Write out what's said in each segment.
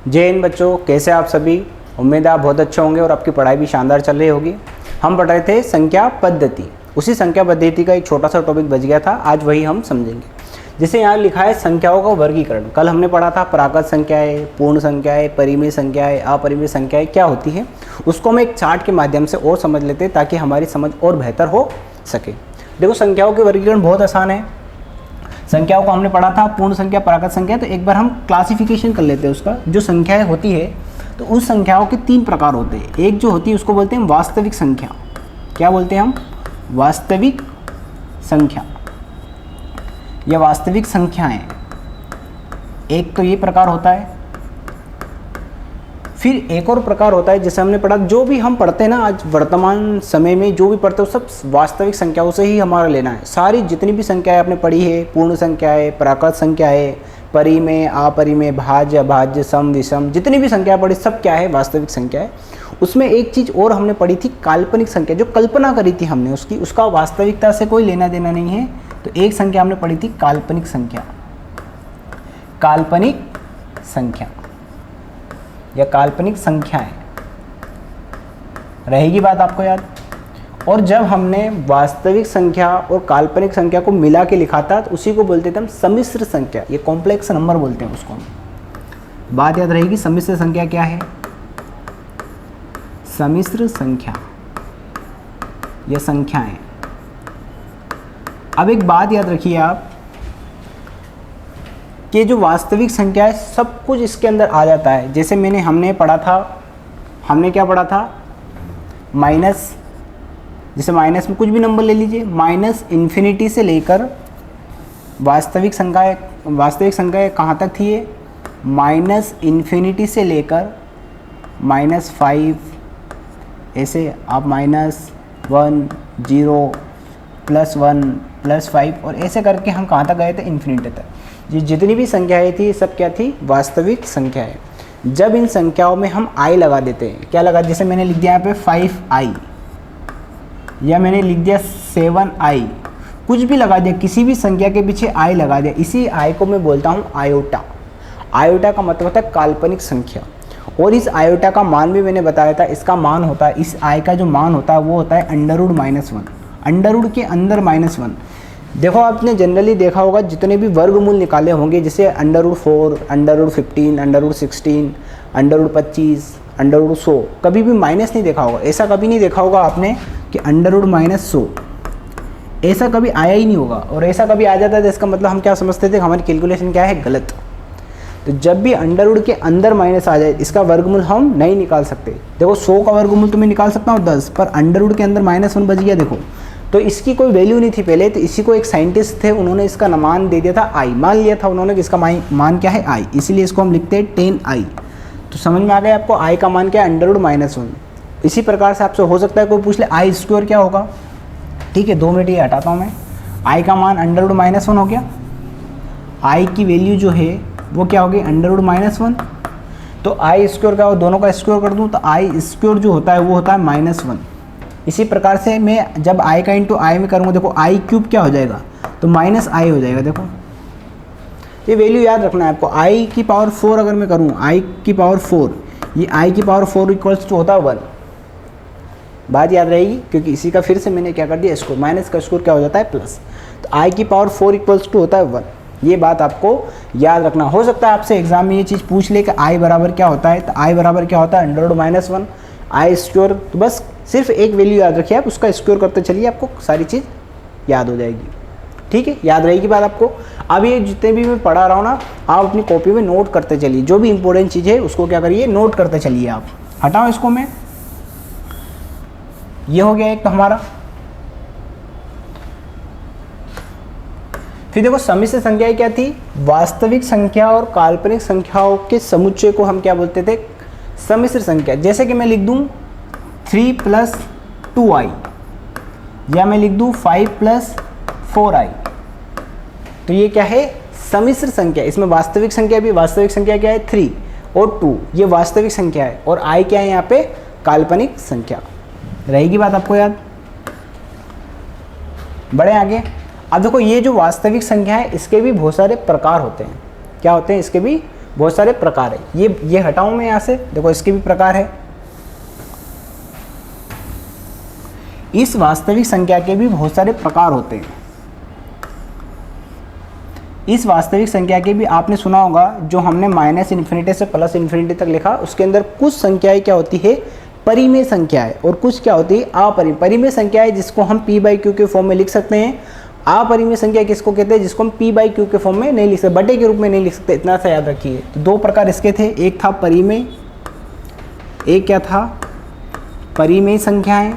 जय हिंद बच्चों, कैसे आप सभी। उम्मीद है आप बहुत अच्छे होंगे और आपकी पढ़ाई भी शानदार चल रही होगी। हम पढ़ रहे थे संख्या पद्धति। उसी संख्या पद्धति का एक छोटा सा टॉपिक बच गया था, आज वही हम समझेंगे। जैसे यहाँ लिखा है संख्याओं का वर्गीकरण। कल हमने पढ़ा था प्राकृत संख्याएं, पूर्ण संख्याएं, परिमेय संख्याएं, अपरिमेय संख्याएं क्या होती है। उसको हम एक चार्ट के माध्यम से और समझ लेते हैं ताकि हमारी समझ और बेहतर हो सके। देखो, संख्याओं के वर्गीकरण बहुत आसान है। संख्याओं को हमने पढ़ा था पूर्ण संख्या, प्राकृत संख्या। तो एक बार हम क्लासिफिकेशन कर लेते हैं उसका। जो संख्याएं होती है तो उस संख्याओं के तीन प्रकार होते हैं। एक जो होती है उसको बोलते हैं वास्तविक संख्या। क्या बोलते हैं हम? वास्तविक संख्या या वास्तविक संख्याएं। एक तो ये प्रकार होता है। फिर एक और प्रकार होता है, जैसे हमने पढ़ा, जो भी हम पढ़ते हैं ना आज वर्तमान समय में जो भी पढ़ते हो सब वास्तविक संख्याओं से ही हमारा लेना है। सारी जितनी भी संख्याएं आपने पढ़ी है, पूर्ण संख्याएं, प्राकृत संख्याएं, परिमेय, अपरिमेय, भाज्य, अभाज्य, सम, विषम, जितनी भी संख्याएं पढ़ी सब क्या है? वास्तविक संख्याएं। उसमें एक चीज़ और हमने पढ़ी थी, काल्पनिक संख्या। जो कल्पना करी थी हमने उसकी, उसका वास्तविकता से कोई लेना देना नहीं है। तो एक संख्या हमने पढ़ी थी काल्पनिक संख्या। काल्पनिक संख्या या काल्पनिक संख्याएं रहेगी बात आपको याद। और जब हमने वास्तविक संख्या और काल्पनिक संख्या को मिला के लिखा था तो उसी को बोलते थे हम सम्मिश्र संख्या। ये कॉम्प्लेक्स नंबर बोलते हैं उसको हम। बात याद रहेगी, सम्मिश्र संख्या क्या है? सम्मिश्र संख्या या संख्याएं। अब एक बात याद रखिए आप कि जो वास्तविक संख्या है सब कुछ इसके अंदर आ जाता है। जैसे हमने पढ़ा था, हमने क्या पढ़ा था? माइनस। जैसे माइनस में कुछ भी नंबर ले लीजिए, माइनस इन्फिनिटी से लेकर वास्तविक संख्या कहाँ तक थी? ये माइनस इन्फिनिटी से लेकर -5, ऐसे आप -1, 0, +1, +5 और ऐसे करके हम कहाँ तक गए थे? इन्फिनिटी तक। ये जितनी भी संख्याएं थी सब क्या थी? वास्तविक संख्याएं। जब इन संख्याओं में हम i लगा देते हैं, क्या लगा? जैसे मैंने लिख दिया यहाँ पे 5i या मैंने लिख दिया 7i, कुछ भी लगा दिया, किसी भी संख्या के पीछे i लगा दिया, इसी i को मैं बोलता हूँ आयोटा। आयोटा का मतलब होता है काल्पनिक संख्या। और इस आयोटा का मान भी मैंने बताया था। इसका मान होता है, इस i का जो मान होता है वो होता है √-1। अंडरवुड के अंदर -1। देखो, आपने जनरली देखा होगा जितने भी वर्गमूल निकाले होंगे, जैसे √4, √15, √16, √25, √100, कभी भी माइनस नहीं देखा होगा। ऐसा कभी नहीं देखा होगा आपने कि √-100, ऐसा कभी आया ही नहीं होगा। और ऐसा कभी आ जाता है तो इसका मतलब हम क्या समझते थे? हमारी कैलकुलेशन क्या है? गलत। तो जब भी अंडरवुड के अंदर माइनस आ जाए, इसका वर्गमूल हम नहीं निकाल सकते। देखो, 100 का वर्गमूल तो मैं निकाल सकता हूँ 10, पर अंडरवुड के अंदर -1 बच गया। देखो, तो इसकी कोई वैल्यू नहीं थी पहले। तो इसी को एक साइंटिस्ट थे, उन्होंने इसका मान दे दिया था i। मान लिया था उन्होंने कि इसका मान क्या है? i। इसीलिए इसको हम लिखते हैं 10i। तो समझ में आ गया आपको i का मान क्या है? √-1। इसी प्रकार से आपसे हो सकता है कोई पूछ ले i² क्या होगा। ठीक है, 2 मिनट ये हटाता हूँ मैं। i का मान √-1 हो गया। i की वैल्यू जो है वो क्या होगी? √-1। तो i² क्या हो? दोनों का स्क्वायर कर दूँ तो i² जो होता है वो होता है -1। इसी प्रकार से मैं जब i का इंटू i में करूँगा, देखो i³ क्या हो जाएगा? तो -i हो जाएगा। देखो, ये वैल्यू याद रखना है आपको। i की पावर 4 अगर मैं करूँ, i की पावर 4, ये i की पावर 4 इक्वल्स टू होता है 1। बात याद रहेगी, क्योंकि इसी का फिर से मैंने क्या कर दिया? स्क्वायर। माइनस का स्क्वायर क्या हो जाता है? प्लस। तो i की पावर 4 इक्वल्स टू होता है 1। ये बात आपको याद रखना। हो सकता है आपसे एग्जाम में ये चीज़ पूछ ले कि i बराबर क्या होता है। तो i बराबर क्या होता है? √-1, i²। तो बस सिर्फ एक वैल्यू याद रखिए आप, उसका स्क्वायर करते चलिए, आपको सारी चीज़ याद हो जाएगी। ठीक है, याद रहेगी बात आपको। अब ये जितने भी मैं पढ़ा रहा हूँ ना, आप अपनी कॉपी में नोट करते चलिए। जो भी इंपॉर्टेंट चीज़ है उसको क्या करिए? नोट करते चलिए आप। हटाओ इसको मैं। ये हो गया एक तो हमारा। फिर देखो, सम्मिश्र संख्याएं क्या थी? वास्तविक संख्या और काल्पनिक संख्याओं के समुच्चय को हम क्या बोलते थे? सम्मिश्र संख्या। जैसे कि मैं लिख दूं 3 + 2i या मैं लिख दूं 5 + 4i, तो ये क्या है? सम्मिश्र संख्या। इसमें वास्तविक संख्या भी, वास्तविक संख्या क्या है? 3 और 2, ये वास्तविक संख्या है। और i क्या है यहाँ पे? काल्पनिक संख्या। रहेगी बात आपको याद। बढ़े आगे। अब देखो, ये जो वास्तविक संख्या है इसके भी बहुत सारे प्रकार होते हैं। क्या होते हैं? इसके भी बहुत सारे प्रकार है। ये हटाऊं मैं यहाँ से, देखो इसके भी प्रकार है। इस वास्तविक संख्या के भी बहुत सारे प्रकार होते हैं। इस वास्तविक संख्या के भी आपने सुना होगा, जो हमने माइनस इन्फिनिटी से प्लस इन्फिनिटी तक लिखा, उसके अंदर कुछ संख्याएं क्या होती है, परिमेय संख्याएं, और कुछ क्या होती है, अपरिमेय। परिमेय संख्याएं जिसको हम p/q के फॉर्म में लिख सकते हैं। अपरिमेय संख्या किसको कहते हैं, जिसको हम p/q के फॉर्म में नहीं लिख सकते, बटे के रूप में नहीं लिख सकते, इतना सा याद रखिए। तो दो प्रकार इसके थे, एक था परिमेय, एक क्या था, परिमेय संख्याएं।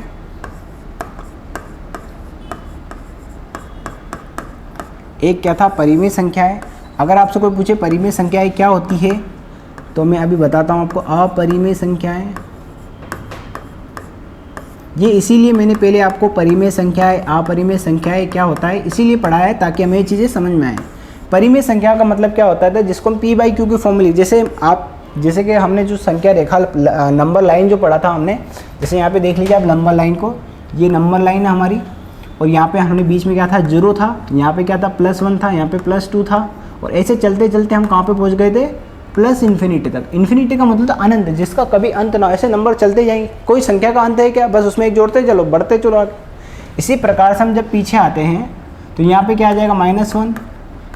एक क्या था, परिमेय संख्याएं। अगर आपसे कोई पूछे परिमेय संख्याएं क्या होती है, तो मैं अभी बताता हूँ आपको। अपरिमेय संख्याएं, ये इसीलिए मैंने पहले आपको परिमेय संख्याएं, अपरिमेय संख्याएं क्या होता है इसीलिए पढ़ाया है, ताकि हमें ये चीज़ें समझ में आए। परिमेय संख्या का मतलब क्या होता है, जिसको हम p/q के फॉर्म में लिख, जैसे कि हमने जो संख्या रेखा नंबर लाइन जो पढ़ा था हमने, जैसे यहाँ पे देख लीजिए आप नंबर लाइन को, ये नंबर लाइन है हमारी, और यहाँ पे हमने बीच में क्या था, 0 था, यहाँ पे क्या था, +1 था, यहाँ पे +2 था, और ऐसे चलते चलते हम कहाँ पे पहुँच गए थे, प्लस इन्फिनिटी तक। इन्फिनिटी का मतलब तो अनंत, जिसका कभी अंत ना हो, ऐसे नंबर चलते जाएंगे। कोई संख्या का अंत है क्या, बस उसमें एक जोड़ते चलो, बढ़ते चलो आगे। इसी प्रकार से हम जब पीछे आते हैं तो यहाँ पे क्या आ जाएगा, -1,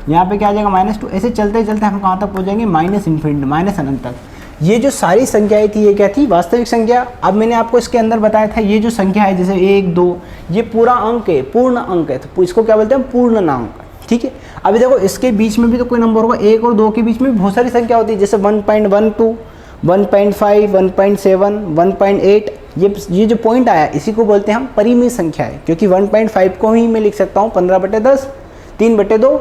यहाँ पे क्या आ जाएगा, -2, ऐसे चलते चलते हम कहाँ तक पहुँच जाएंगे, माइनस इन्फिनिटी, माइनस अनंत तक। ये जो सारी संख्याएं थी, ये क्या थी, वास्तविक संख्या। अब मैंने आपको इसके अंदर बताया था, ये जो संख्या है जैसे 1, 2, ये पूरा अंक है, पूर्ण अंक है, तो इसको क्या बोलते हैं, पूर्णांक। ठीक है। अभी देखो इसके बीच में भी तो कोई नंबर होगा, 1 और 2 के बीच में भी बहुत सारी संख्या होती है, जैसे 1.12, 1.5, 1.7, 1.8, ये जो पॉइंट आया इसी को बोलते हैं हम परिमेय संख्या है, क्योंकि 1.5 को ही मैं लिख सकता हूँ 15/10, 3/2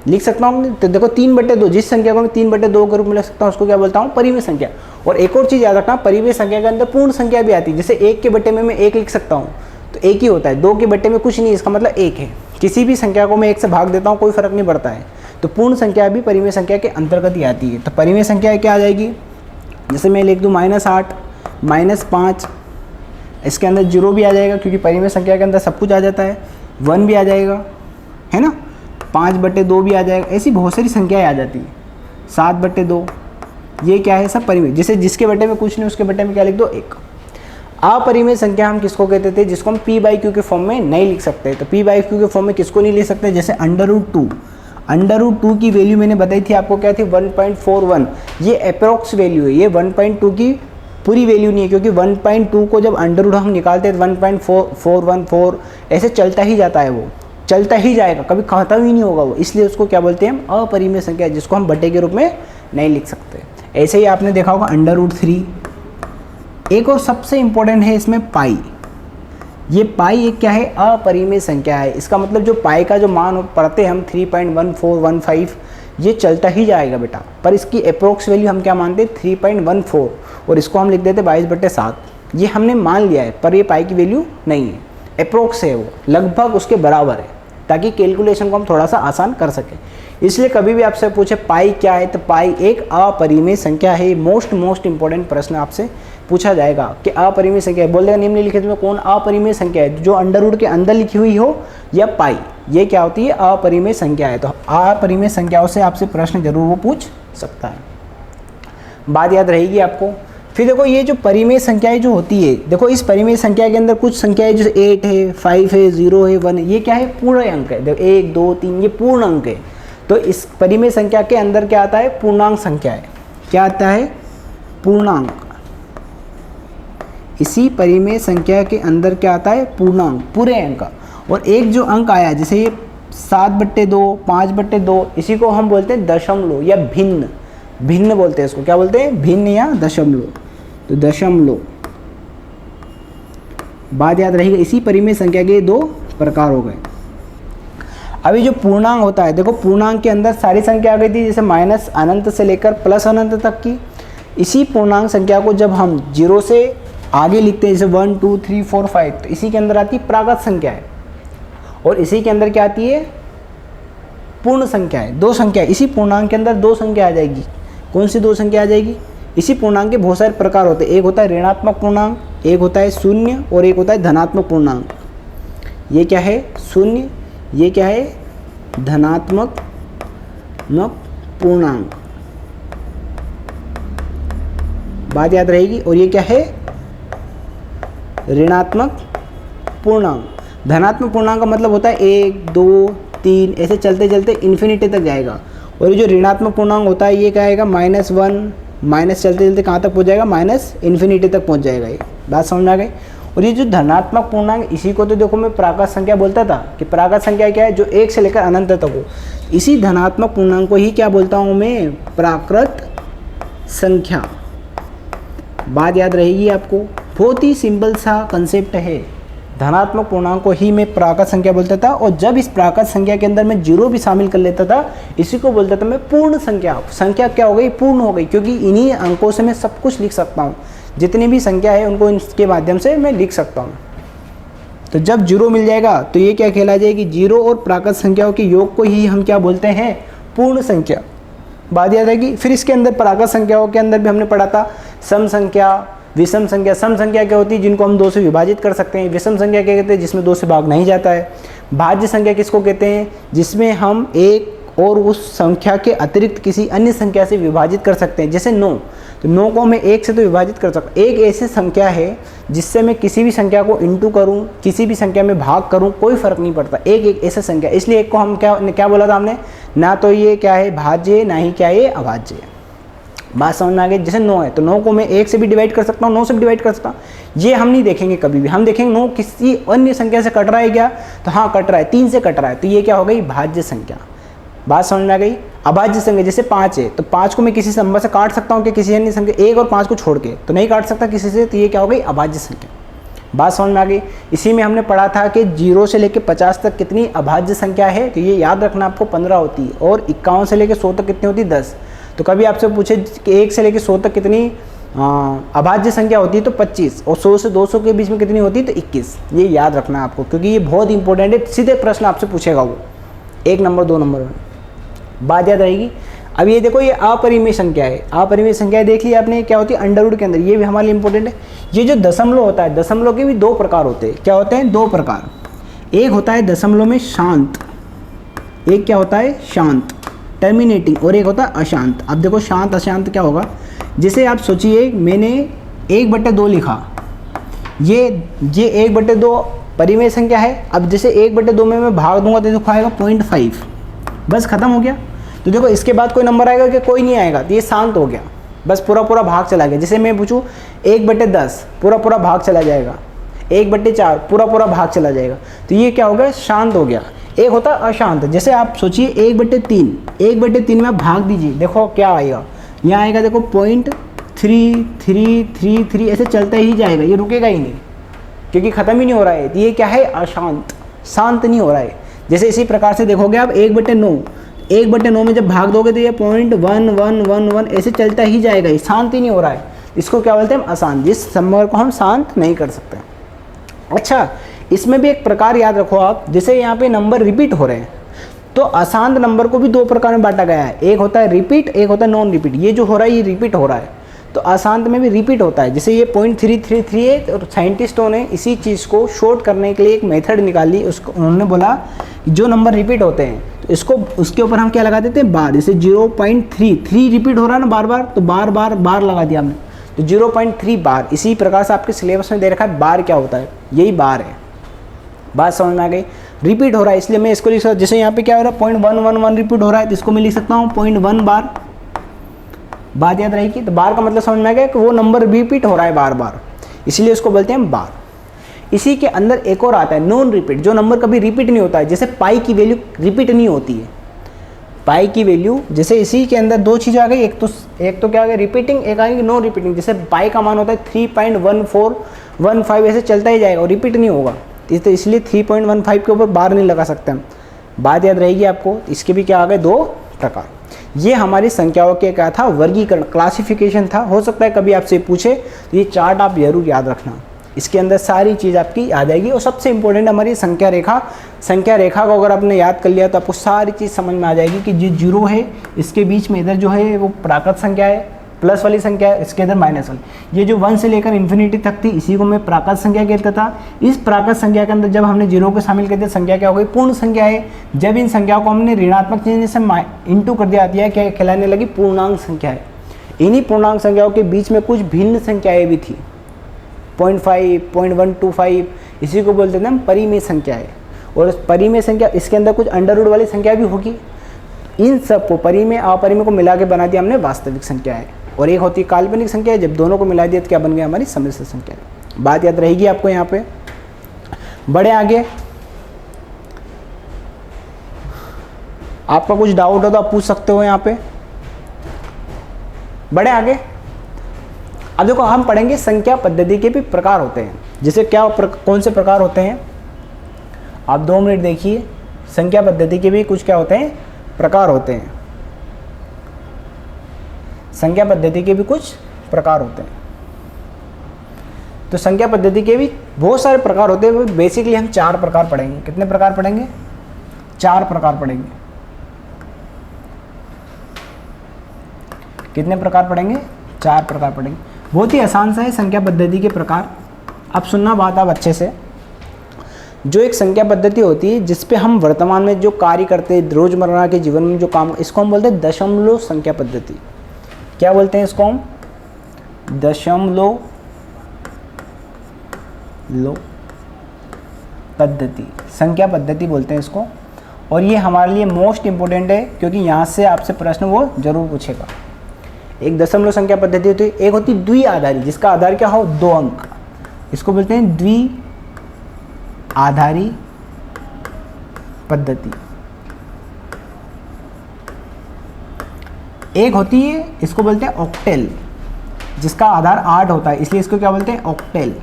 लिख सकता हूँ। तो देखो 3/2, जिस संख्या को मैं 3/2 के रूप में लिख सकता हूँ उसको क्या बोलता हूँ, परिमेय संख्या। और एक और चीज़ याद रखना, परिमेय संख्या के अंदर पूर्ण संख्या भी आती है, जैसे 1 के बटे में मैं 1 लिख सकता हूँ तो 1 ही होता है, 2 के बटे में कुछ नहीं, इसका मतलब 1 है। किसी भी संख्या को मैं 1 से भाग देता हूँ, कोई फर्क नहीं पड़ता है। तो पूर्ण संख्या भी परिमेय संख्या के अंतर्गत ही आती है। तो परिमेय संख्या क्या आ जाएगी, जैसे मैं लिख दूँ -8, -5, इसके अंदर 0 भी आ जाएगा, क्योंकि परिमेय संख्या के अंदर सब कुछ आ जाता है, 1 भी आ जाएगा, है ना, 5/2 भी आ जाएगा, ऐसी बहुत सारी संख्याएं आ जाती है, 7/2, ये क्या है, सब परिमेय। जैसे जिसके बटे में कुछ नहीं, उसके बटे में क्या लिख दो, 1। अपरिमेय संख्या हम किसको कहते थे, जिसको हम p/q के फॉर्म में नहीं लिख सकते। तो p/q के फॉर्म में किसको नहीं लिख सकते, जैसे √2 की वैल्यू मैंने बताई थी आपको, क्या थी, 1.41। ये अप्रोक्स वैल्यू है, ये 1.2 की पूरी वैल्यू नहीं है, क्योंकि 1.2 को जब √ हम निकालते हैं 1.414 ऐसे चलता ही जाता है, वो चलता ही जाएगा, कभी खत्म ही नहीं होगा वो, इसलिए उसको क्या बोलते हैं हम, अपरिमेय संख्या, जिसको हम बटे के रूप में नहीं लिख सकते। ऐसे ही आपने देखा होगा √3। एक और सबसे इंपॉर्टेंट है इसमें पाई। ये पाई एक क्या है, अपरिमेय संख्या है। इसका मतलब जो पाई का जो मान पढ़ते हैं हम 3.1415, ये चलता ही जाएगा बेटा, पर इसकी अप्रोक्स वैल्यू हम क्या मानते हैं, 3.14, और इसको हम लिख देते 22/7। ये हमने मान लिया है, पर ये पाई की वैल्यू नहीं है, अप्रोक्स है, वो लगभग उसके बराबर है, ताकि कैलकुलेशन को हम थोड़ा सा आसान कर सकें। इसलिए कभी भी आपसे पूछे पाई क्या है, तो पाई एक अपरिमेय संख्या है। मोस्ट इंपॉर्टेंट प्रश्न आपसे पूछा जाएगा कि अपरिमेय संख्या है, बोल देगा निम्नलिखित में कौन अपरिमेय संख्या है, जो √ के अंदर लिखी हुई हो या पाई, ये क्या होती है, अपरिमेय संख्या है। तो अपरिमेय संख्याओं से आपसे प्रश्न जरूर वो पूछ सकता है, बात याद रहेगी आपको। फिर देखो ये जो परिमेय संख्याएं जो होती है, देखो इस परिमेय संख्या के अंदर कुछ संख्याएं जैसे 8 है, 5 है, 0 है, 1 है, ये क्या है, पूर्ण अंक है। देखो 1, 2, 3 ये पूर्ण अंक है। तो इस परिमेय संख्या के अंदर क्या आता है, पूर्णांक संख्या है। क्या आता है, पूर्णांक। इसी परिमेय संख्या के अंदर क्या आता है, पूर्णांक, पूरे अंक। और एक जो अंक आया जैसे ये 7/2, 5/2, इसी को हम बोलते हैं दशमलव या भिन्न। भिन्न बोलते हैं इसको, क्या बोलते हैं, भिन्न या दशमलव। तो दशमलव, बात याद रहेगी। इसी परिमेय संख्या के 2 प्रकार हो गए। अभी जो पूर्णांक होता है, देखो पूर्णांक के अंदर सारी संख्या आ गई थी, जैसे माइनस अनंत से लेकर प्लस अनंत तक की। इसी पूर्णांक संख्या को जब हम 0 से आगे लिखते हैं, जैसे 1, 2, 3, 4, 5, तो इसी के अंदर आती है प्राकृत संख्या है। और इसी के अंदर क्या आती है, पूर्ण संख्या है। 2 संख्या, इसी पूर्णांक के अंदर 2 संख्या आ जाएगी। कौन सी 2 संख्या आ जाएगी, इसी पूर्णांक के बहुत सारे प्रकार होते हैं। एक होता है ऋणात्मक पूर्णांक, एक होता है शून्य, और एक होता है धनात्मक पूर्णांक। ये क्या है, शून्य, ये क्या है, धनात्मक पूर्णांक। बात याद रहेगी। और ये क्या है, ऋणात्मक पूर्णांक। धनात्मक पूर्णांक का मतलब होता है 1 2 3 ऐसे चलते चलते इन्फिनिटी तक जाएगा। और ये जो ऋणात्मक पूर्णांक होता है ये क्या आएगा, -1, माइनस चलते चलते कहाँ तक पहुँच जाएगा, माइनस इन्फिनिटी तक पहुँच जाएगा। ये बात समझ में आ गई। और ये जो धनात्मक पूर्णांक, इसी को तो देखो मैं प्राकृत संख्या बोलता था कि प्राकृत संख्या क्या है, जो 1 से लेकर अनंत तक हो। इसी धनात्मक पूर्णांक को ही क्या बोलता हूँ मैं, प्राकृत संख्या। बात याद रहेगी आपको, बहुत ही सिंपल सा कंसेप्ट है। धनात्मक पूर्णांक को ही मैं प्राकृत संख्या बोलता था। और जब इस प्राकृत संख्या के अंदर मैं जीरो भी शामिल कर लेता था, इसी को बोलता था मैं पूर्ण संख्या। संख्या क्या हो गई, पूर्ण हो गई, क्योंकि इन्हीं अंकों से मैं सब कुछ लिख सकता हूँ। जितनी भी संख्या है उनको इसके माध्यम से मैं लिख सकता हूँ। तो जब जीरो मिल जाएगा तो ये क्या कहला जाएगी, जीरो और प्राकृत संख्याओं के योग को ही हम क्या बोलते हैं, पूर्ण संख्या। बात याद रहेगी। फिर इसके अंदर प्राकृत संख्याओं के अंदर भी हमने पढ़ा था सम संख्या, विषम संख्या। सम संख्या क्या होती है, जिनको हम 2 से विभाजित कर सकते हैं। विषम संख्या क्या कहते हैं, जिसमें 2 से भाग नहीं जाता है। भाज्य संख्या किसको कहते हैं, जिसमें हम एक और उस संख्या के अतिरिक्त किसी अन्य संख्या से विभाजित कर सकते हैं। जैसे 9, तो 9 को मैं 1 से तो विभाजित कर सकता हूँ। एक ऐसी संख्या है जिससे मैं किसी भी संख्या को इंटू करूँ, किसी भी संख्या में भाग करूँ, कोई फर्क नहीं पड़ता। एक ऐसा संख्या, इसलिए एक को हम क्या बोला था हमने, ना तो ये क्या है भाज्य, ना ही क्या ये अभाज्य है। बात समझ में आ गई। जैसे 9 है तो 9 को मैं 1 से भी डिवाइड कर सकता हूँ, 9 से भी डिवाइड कर सकता हूँ। ये हम नहीं देखेंगे कभी भी, हम देखेंगे 9 किसी अन्य संख्या से कट रहा है क्या, तो हाँ कट रहा है, 3 से कट रहा है, तो ये क्या हो गई, भाज्य संख्या। बात समझ में आ गई। अभाज्य संख्या जैसे 5 है तो 5 को मैं किसी नंबर से काट सकता हूँ कि किसी अन्य संख्या, 1 और 5 को छोड़ के तो नहीं काट सकता किसी से, तो ये क्या हो गई, अभाज्य संख्या। बात समझ में आ गई। इसी में हमने पढ़ा था कि 0 से लेकर 50 तक कितनी अभाज्य संख्या है, तो ये याद रखना आपको 15 होती है। और 51 से लेकर 100 तक कितनी होती है, 10। तो कभी आपसे पूछे कि 1 से लेकर 100 तक कितनी अभाज्य संख्या होती है, तो 25। और 100 से 200 के बीच में कितनी होती है, तो 21। ये याद रखना आपको, क्योंकि ये बहुत इंपॉर्टेंट है। सीधे प्रश्न आपसे पूछेगा वो 1 नंबर 2 नंबर में, बात याद रहेगी। अब ये देखो, ये अपरिमेय संख्या है। अपरिमेय संख्या देख ली आपने, क्या होती है, अंडर रूट के अंदर, ये भी हमारे लिए इंपॉर्टेंट है। ये जो दशमलव होता है, दशमलव के भी 2 प्रकार होते हैं। क्या होते हैं, 2 प्रकार। एक होता है दशमलव में शांत, एक क्या होता है, शांत टर्मिनेटिंग, और एक होता है अशांत। अब देखो शांत अशांत क्या होगा, जैसे आप सोचिए मैंने 1/2 लिखा, ये 1/2 परिमेय संख्या है। अब जैसे 1/2 में मैं भाग दूंगा तो देखो आएगा 0.5, बस खत्म हो गया। तो देखो इसके बाद कोई नंबर आएगा कि कोई नहीं आएगा, तो ये शांत हो गया, बस पूरा पूरा भाग चला गया। जैसे मैं पूछूं 1/10 पूरा पूरा भाग चला जाएगा, 1/4 पूरा पूरा भाग चला जाएगा, तो ये क्या हो गया, शांत हो गया। एक होता है अशांत, जैसे आप सोचिए 1/3, 1/3 में आप भाग दीजिए, देखो क्या आएगा, यहाँ आएगा देखो 0.3333 ऐसे चलता ही जाएगा, ये रुकेगा ही नहीं, क्योंकि ख़त्म ही नहीं हो रहा है। तो ये क्या है, अशांत, शांत नहीं हो रहा है। जैसे इसी प्रकार से देखोगे आप 1/9 में जब भाग दोगे तो ये 0.1111 ऐसे चलता ही जाएगा, ये शांत ही नहीं हो रहा है। इसको क्या बोलते हैं, हम अशांत, जिस नंबर को हम शांत नहीं कर सकते। अच्छा, इसमें भी एक प्रकार याद रखो आप, जैसे यहाँ पे नंबर रिपीट हो रहे हैं, तो अशांत नंबर को भी 2 प्रकार में बांटा गया है। एक होता है रिपीट, एक होता है नॉन रिपीट। ये जो हो रहा है ये रिपीट हो रहा है, तो अशांत में भी रिपीट होता है। जैसे ये 0.333 है, और साइंटिस्टों ने इसी चीज़ को शॉर्ट करने के लिए एक मेथड निकाली। उसको उन्होंने बोला जो नंबर रिपीट होते हैं तो इसको उसके ऊपर हम क्या लगा देते हैं, बार। जैसे 0.33 रिपीट हो रहा है ना बार बार, तो बार लगा दिया हमने, तो 0.3 बार। इसी प्रकार से आपके सिलेबस में दे रखा है बार क्या होता है, यही बार है। बात समझ में आ गई। रिपीट हो रहा है इसलिए मैं इसको लिख सकता हूँ, जैसे यहाँ पे क्या हो रहा है 0.111 रिपीट हो रहा है, तो इसको मैं लिख सकता हूँ 0.1 बार। बात याद रहेगी। तो बार का मतलब समझ में आ गया कि वो नंबर रिपीट हो रहा है बार बार, इसीलिए उसको बोलते हैं बार। इसी के अंदर एक और आता है नॉन रिपीट, जो नंबर कभी रिपीट नहीं होता है। जैसे पाई की वैल्यू रिपीट नहीं होती है, पाई की वैल्यू, जैसे इसी के अंदर 2 चीज़ें आ गई, एक तो क्या आ गया रिपीटिंग, एक आएगी नॉन रिपीटिंग। जैसे पाई का मान होता है 3.1415 ऐसे चलता ही जाएगा और रिपीट नहीं होगा, तो इसलिए 3.15 के ऊपर बार नहीं लगा सकते हम। बात याद रहेगी आपको। इसके भी क्या आ गए, 2 प्रकार। ये हमारी संख्याओं के क्या था, वर्गीकरण, क्लासिफिकेशन था। हो सकता है कभी आपसे पूछे, तो ये चार्ट आप जरूर याद रखना, इसके अंदर सारी चीज़ आपकी आ जाएगी। और सबसे इंपॉर्टेंट हमारी संख्या रेखा को अगर आपने याद कर लिया तो आपको सारी चीज़ समझ में आ जाएगी कि जो 0 है इसके बीच में इधर जो है वो प्राकृत संख्या है, प्लस वाली संख्या है, इसके अंदर माइनस वाली। ये जो 1 से लेकर इन्फिनिटी तक थी, इसी को मैं प्राकृत संख्या कहता था। इस प्राकृत संख्या के अंदर जब हमने 0 को शामिल कर दिया, संख्या क्या हो गई, पूर्ण संख्या है। जब इन संख्याओं को हमने ऋणात्मक चिन्ह से इंटू कर दिया, क्या कहलाने लगी, पूर्णांक संख्या है। इन्हीं पूर्णांक संख्याओं के बीच में कुछ भिन्न संख्याएं भी थी, 0.5, 0.125, इसी को बोलते थे हम परिमेय संख्याएं। और परिमेय संख्या, इसके अंदर कुछ अंडर रूट वाली संख्या भी होगी। इन सब को परिमेय अपरिमेय को मिला के बना दिया हमने वास्तविक संख्याएं। और एक होती है काल्पनिक संख्या, जब दोनों को मिला दिया तो क्या बन गया हमारी सम्मिश्र संख्या। बात याद रहेगी आपको यहाँ पे। बड़े आगे आपका कुछ डाउट हो तो आप पूछ सकते हो यहाँ पे। बड़े आगे अब देखो, हम पढ़ेंगे संख्या पद्धति के भी प्रकार होते हैं। जैसे क्या कौन से प्रकार होते हैं, आप 2 मिनट देखिए। संख्या पद्धति के भी कुछ क्या होते हैं, प्रकार होते हैं। संख्या पद्धति के भी कुछ प्रकार होते हैं। तो संख्या पद्धति के भी बहुत सारे प्रकार होते हैं। बेसिकली हम 4 प्रकार पढ़ेंगे। कितने प्रकार पढ़ेंगे? 4 प्रकार पढ़ेंगे। कितने प्रकार पढ़ेंगे? 4 प्रकार पढ़ेंगे। बहुत ही आसान सा है संख्या पद्धति के प्रकार। अब सुनना बात आप अच्छे से। जो एक संख्या पद्धति होती है जिस पे हम वर्तमान में जो कार्य करते हैं, रोजमर्रा के जीवन में जो काम, इसको हम बोलते हैं दशमलव संख्या पद्धति। क्या बोलते हैं इसको हम? दशमलव पद्धति, संख्या पद्धति बोलते हैं इसको। और ये हमारे लिए मोस्ट इंपॉर्टेंट है, क्योंकि यहाँ से आपसे प्रश्न वो जरूर पूछेगा। एक दशमलव संख्या पद्धति होती है, एक होती द्विआधारी, जिसका आधार क्या हो? 2 अंक। इसको बोलते हैं द्विआधारी पद्धति। एक होती है, इसको बोलते हैं ऑक्टेल, जिसका आधार 8 होता है, इसलिए इसको क्या बोलते हैं? ऑक्टेल।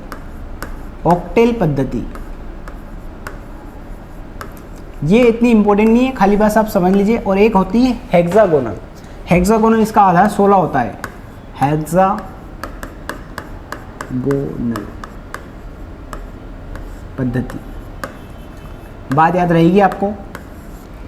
ऑक्टेल पद्धति। ये इतनी इंपॉर्टेंट नहीं है, खाली बस आप समझ लीजिए। और एक होती है हेक्सागोनल। हेक्सागोनल, इसका आधार 16 होता है। हेक्सागोनल पद्धति। बात याद रहेगी आपको,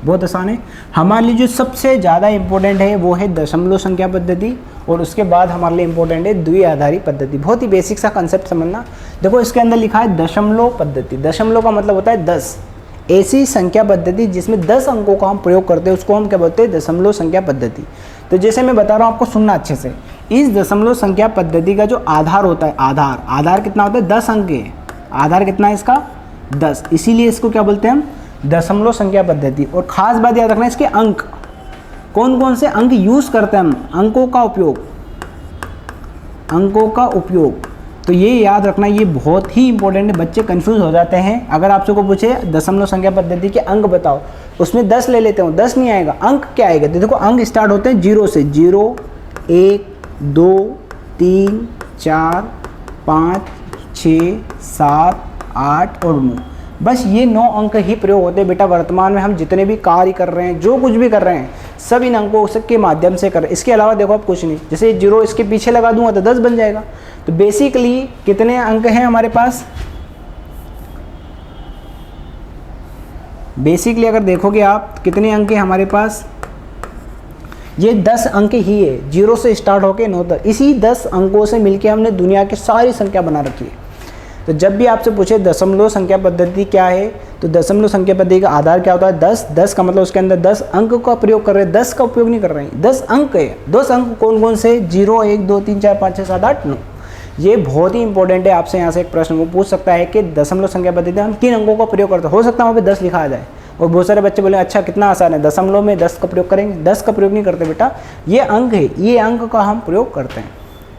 बहुत आसान है। हमारे लिए जो सबसे ज़्यादा इंपॉर्टेंट है वो है दशमलव संख्या पद्धति, और उसके बाद हमारे लिए इंपॉर्टेंट है द्विआधारी पद्धति। बहुत ही बेसिक सा कंसेप्ट समझना। देखो इसके अंदर लिखा है दशमलव पद्धति। दशमलव का मतलब होता है 10। ऐसी संख्या पद्धति जिसमें 10 अंकों का हम प्रयोग करते हैं उसको हम क्या बोलते हैं? दशमलव संख्या पद्धति। तो जैसे मैं बता रहा हूँ आपको, सुनना अच्छे से। इस दशमलव संख्या पद्धति का जो आधार होता है, आधार कितना होता है? 10 अंक है। आधार कितना है इसका? 10। इसीलिए इसको क्या बोलते हैं हम? दशमलव संख्या पद्धति। और खास बात याद रखना, इसके अंक, कौन कौन से अंक यूज करते हैं हम? अंकों का उपयोग। तो ये याद रखना, ये बहुत ही इंपॉर्टेंट है। बच्चे कंफ्यूज हो जाते हैं। अगर आपसे को पूछे दशमलव संख्या पद्धति के अंक बताओ, उसमें 10 ले लेते हो, 10 नहीं आएगा। अंक क्या आएगा? तो देखो अंक स्टार्ट होते हैं 0 से। 0, 1, 2, 3, 4, 5, 6, 7, 8 और 9। बस ये 9 अंक ही प्रयोग होते हैं बेटा। वर्तमान में हम जितने भी कार्य कर रहे हैं, जो कुछ भी कर रहे हैं, सब इन अंकों के माध्यम से कर रहे हैं। इसके अलावा देखो आप कुछ नहीं। जैसे 0 इसके पीछे लगा दूंगा तो 10 बन जाएगा। तो बेसिकली कितने अंक हैं हमारे पास? बेसिकली अगर देखोगे आप, कितने अंक हैं हमारे पास? ये 10 अंक ही है, 0 से स्टार्ट होके 9 तक। इसी 10 अंकों से मिलके हमने दुनिया की सारी संख्या बना रखी है। तो जब भी आपसे पूछे दशमलव संख्या पद्धति क्या है, तो दशमलव संख्या पद्धति का आधार क्या होता है? 10। 10 का मतलब उसके अंदर 10 अंक का प्रयोग कर रहे हैं, 10 का उपयोग नहीं कर रहे हैं। 10 अंक है। 10 अंक कौन कौन से? 0, 1, 2, 3, 4, 5, 6, 7, 8, 9। ये बहुत ही इंपॉर्टेंट है। आपसे यहाँ से एक प्रश्न वो पूछ सकता है कि दशमलव संख्या पद्धति हम किन अंकों का प्रयोग करते हैं। हो सकता है वहाँ पे 10 लिखा आ जाए, और बहुत सारे बच्चे बोले अच्छा कितना आसान है, दशमलव में 10 का प्रयोग करेंगे। 10 का प्रयोग नहीं करते बेटा, ये अंक है, ये अंक का हम प्रयोग करते हैं।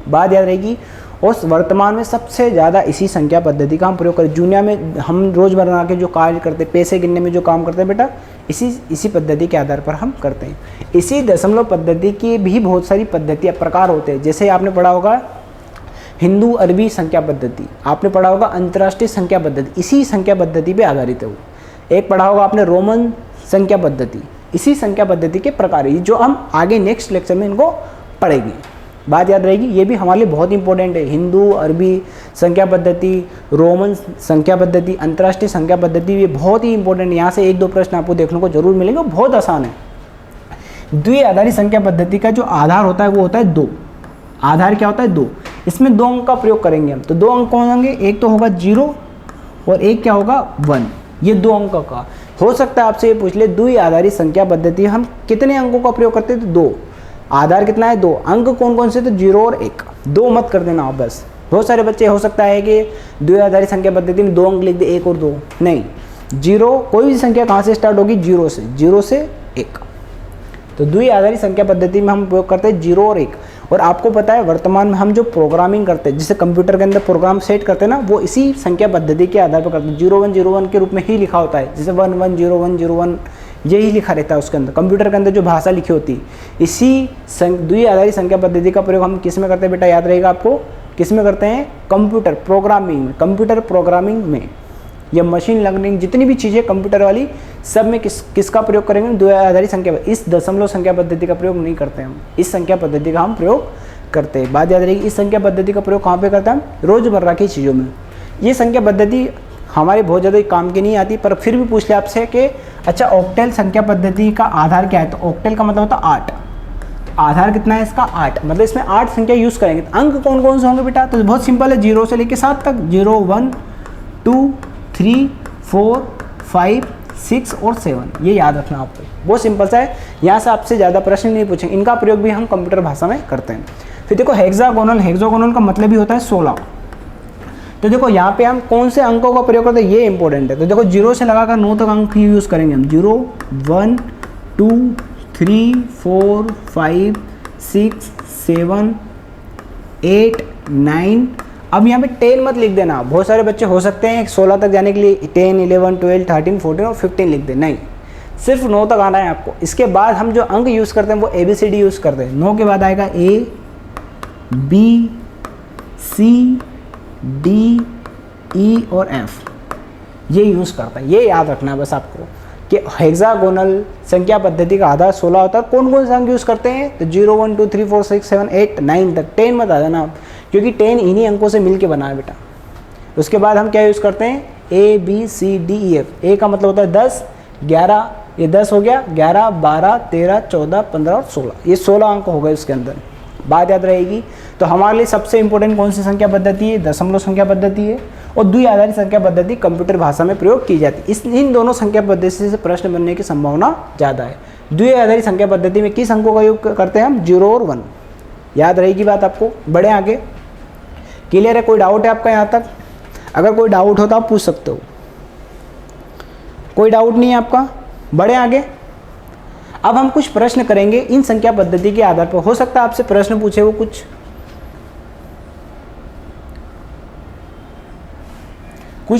बात याद रहेगी। और वर्तमान में सबसे ज़्यादा इसी संख्या पद्धति का हम प्रयोग करें। दुनिया में हम रोज़मर्रा के जो कार्य करते हैं, पैसे गिनने में जो काम करते हैं बेटा, इसी पद्धति के आधार पर हम करते हैं। इसी दशमलव पद्धति की भी बहुत सारी पद्धतियाँ, प्रकार होते हैं। जैसे आपने पढ़ा होगा हिंदू अरबी संख्या पद्धति, आपने पढ़ा होगा अंतर्राष्ट्रीय संख्या पद्धति, इसी संख्या पद्धति पे आधारित है वो। एक पढ़ा होगा आपने रोमन संख्या पद्धति, इसी संख्या पद्धति के प्रकार है, जो हम आगे नेक्स्ट लेक्चर में इनको पढ़ेंगे। बात याद रहेगी, ये भी हमारे लिए बहुत इंपॉर्टेंट है। हिंदू अरबी संख्या पद्धति, रोमन संख्या पद्धति, अंतर्राष्ट्रीय संख्या पद्धति, ये बहुत ही इंपॉर्टेंट है। यहाँ से 1-2 प्रश्न आपको देखने को जरूर मिलेंगे, बहुत आसान है। द्विआधारी संख्या पद्धति का जो आधार होता है वो होता है 2। आधार क्या होता है? 2। इसमें 2 अंक का प्रयोग करेंगे हम। तो 2 अंक कौन होंगे? एक तो होगा 0 और एक क्या होगा? 1। ये 2 अंक का हो सकता है आपसे ये पूछ ले द्विआधारी संख्या पद्धति हम कितने अंकों का प्रयोग करते हैं? तो 2। आधार कितना है 2, अंक कौन कौन से, तो 0 और 1, 2 मत कर देना आप बस। बहुत सारे बच्चे हो सकता है कि द्विआधारी संख्या पद्धति में 2 अंक लिख दे, 1 और 2, नहीं, 0 कोई भी संख्या कहाँ से स्टार्ट होगी, 0 से 1। तो द्विआधारी संख्या पद्धति में हम उपयोग करते हैं 0 और 1। और आपको पता है वर्तमान में हम जो प्रोग्रामिंग करते हैं, जिसे कंप्यूटर के अंदर प्रोग्राम सेट करते हैं ना, वो इसी संख्या पद्धति के आधार पर करते हैं। 0101 के रूप में ही लिखा होता है, जैसे 110101 यही लिखा रहता है उसके अंदर, कंप्यूटर के अंदर जो भाषा लिखी होती है। इसी द्विआधारी संख्या पद्धति का प्रयोग हम किस में करते हैं बेटा, याद रहेगा आपको, किस में करते हैं, कंप्यूटर प्रोग्रामिंग में। कंप्यूटर प्रोग्रामिंग में या मशीन लर्निंग जितनी भी चीज़ें कंप्यूटर वाली, सब में किसका प्रयोग करेंगे, द्विआधारी संख्या। इस दशमलव संख्या पद्धति का प्रयोग नहीं करते हम, इस संख्या पद्धति का हम प्रयोग करते हैं। बात याद रहेगी, इस संख्या पद्धति का प्रयोग कहाँ पे करते हैं हम, रोजमर्रा की चीज़ों में। ये संख्या पद्धति हमारे बहुत ज़्यादा काम की नहीं आती, पर फिर भी पूछ ले आपसे कि अच्छा ऑक्टेल संख्या पद्धति का आधार क्या है, तो ऑक्टेल का मतलब होता है 8, आधार कितना है इसका 8, मतलब इसमें 8 संख्या यूज़ करेंगे। तो अंक कौन कौन से होंगे बेटा, तो बहुत सिंपल है, 0 से लेकर 7 तक, 0 1 2 3 4 5 6 और 7, ये याद रखना आपको, बहुत सिंपल सा है। यहाँ से आपसे ज़्यादा प्रश्न नहीं पूछेंगे, इनका प्रयोग भी हम कंप्यूटर भाषा में करते हैं। फिर देखो हेक्सागोनल का मतलब भी होता है 16। तो देखो यहाँ पे हम कौन से अंकों का प्रयोग करते हैं, ये इंपॉर्टेंट है। तो देखो 0 से लगाकर 9 तक अंक यूज़ करेंगे हम, 0 1 2 3 4 5 6 7 8 9। अब यहाँ पे 10 मत लिख देना, बहुत सारे बच्चे हो सकते हैं 16 तक जाने के लिए 10 11 12 13 14 और 15 लिख दे, नहीं, सिर्फ 9 तक आना है आपको। इसके बाद हम जो अंक यूज़ करते हैं वो ABCD यूज़ करते हैं। 9 के बाद आएगा A B C D E और F, ये यूज़ करता है। ये याद रखना है बस आपको कि हेक्सागोनल संख्या पद्धति का आधार 16 होता है। कौन कौन से अंक यूज़ करते हैं, तो 0 1 2 3 4 6 7 8 9 तक, 10 मत आ जाना आप, क्योंकि 10 इन्हीं अंकों से मिल के बना है बेटा। उसके बाद हम क्या यूज़ करते हैं, A B C D E F। A का मतलब होता है 10 11, ये 10 हो गया, 11 12 13 14 15 और 16, ये 16 अंक हो गए उसके अंदर। बात याद रहेगी। तो हमारे लिए सबसे इंपॉर्टेंट कौन सी संख्या पद्धति है, दशमलव संख्या पद्धति है, और द्विआधारी संख्या पद्धति कंप्यूटर भाषा में प्रयोग की जाती है। इन दोनों संख्या पद्धति से प्रश्न बनने की संभावना ज़्यादा है। द्विआधारी संख्या पद्धति में किस अंकों का योग करते हैं हम, 0 और 1, याद रहेगी बात आपको। बड़े आगे क्लियर है, कोई डाउट है आपका यहाँ तक? अगर कोई डाउट हो तो आप पूछ सकते हो, कोई डाउट नहीं है आपका? बढ़े आगे। अब हम कुछ प्रश्न करेंगे इन संख्या पद्धति के आधार पर। हो सकता है आपसे प्रश्न पूछे वो कुछ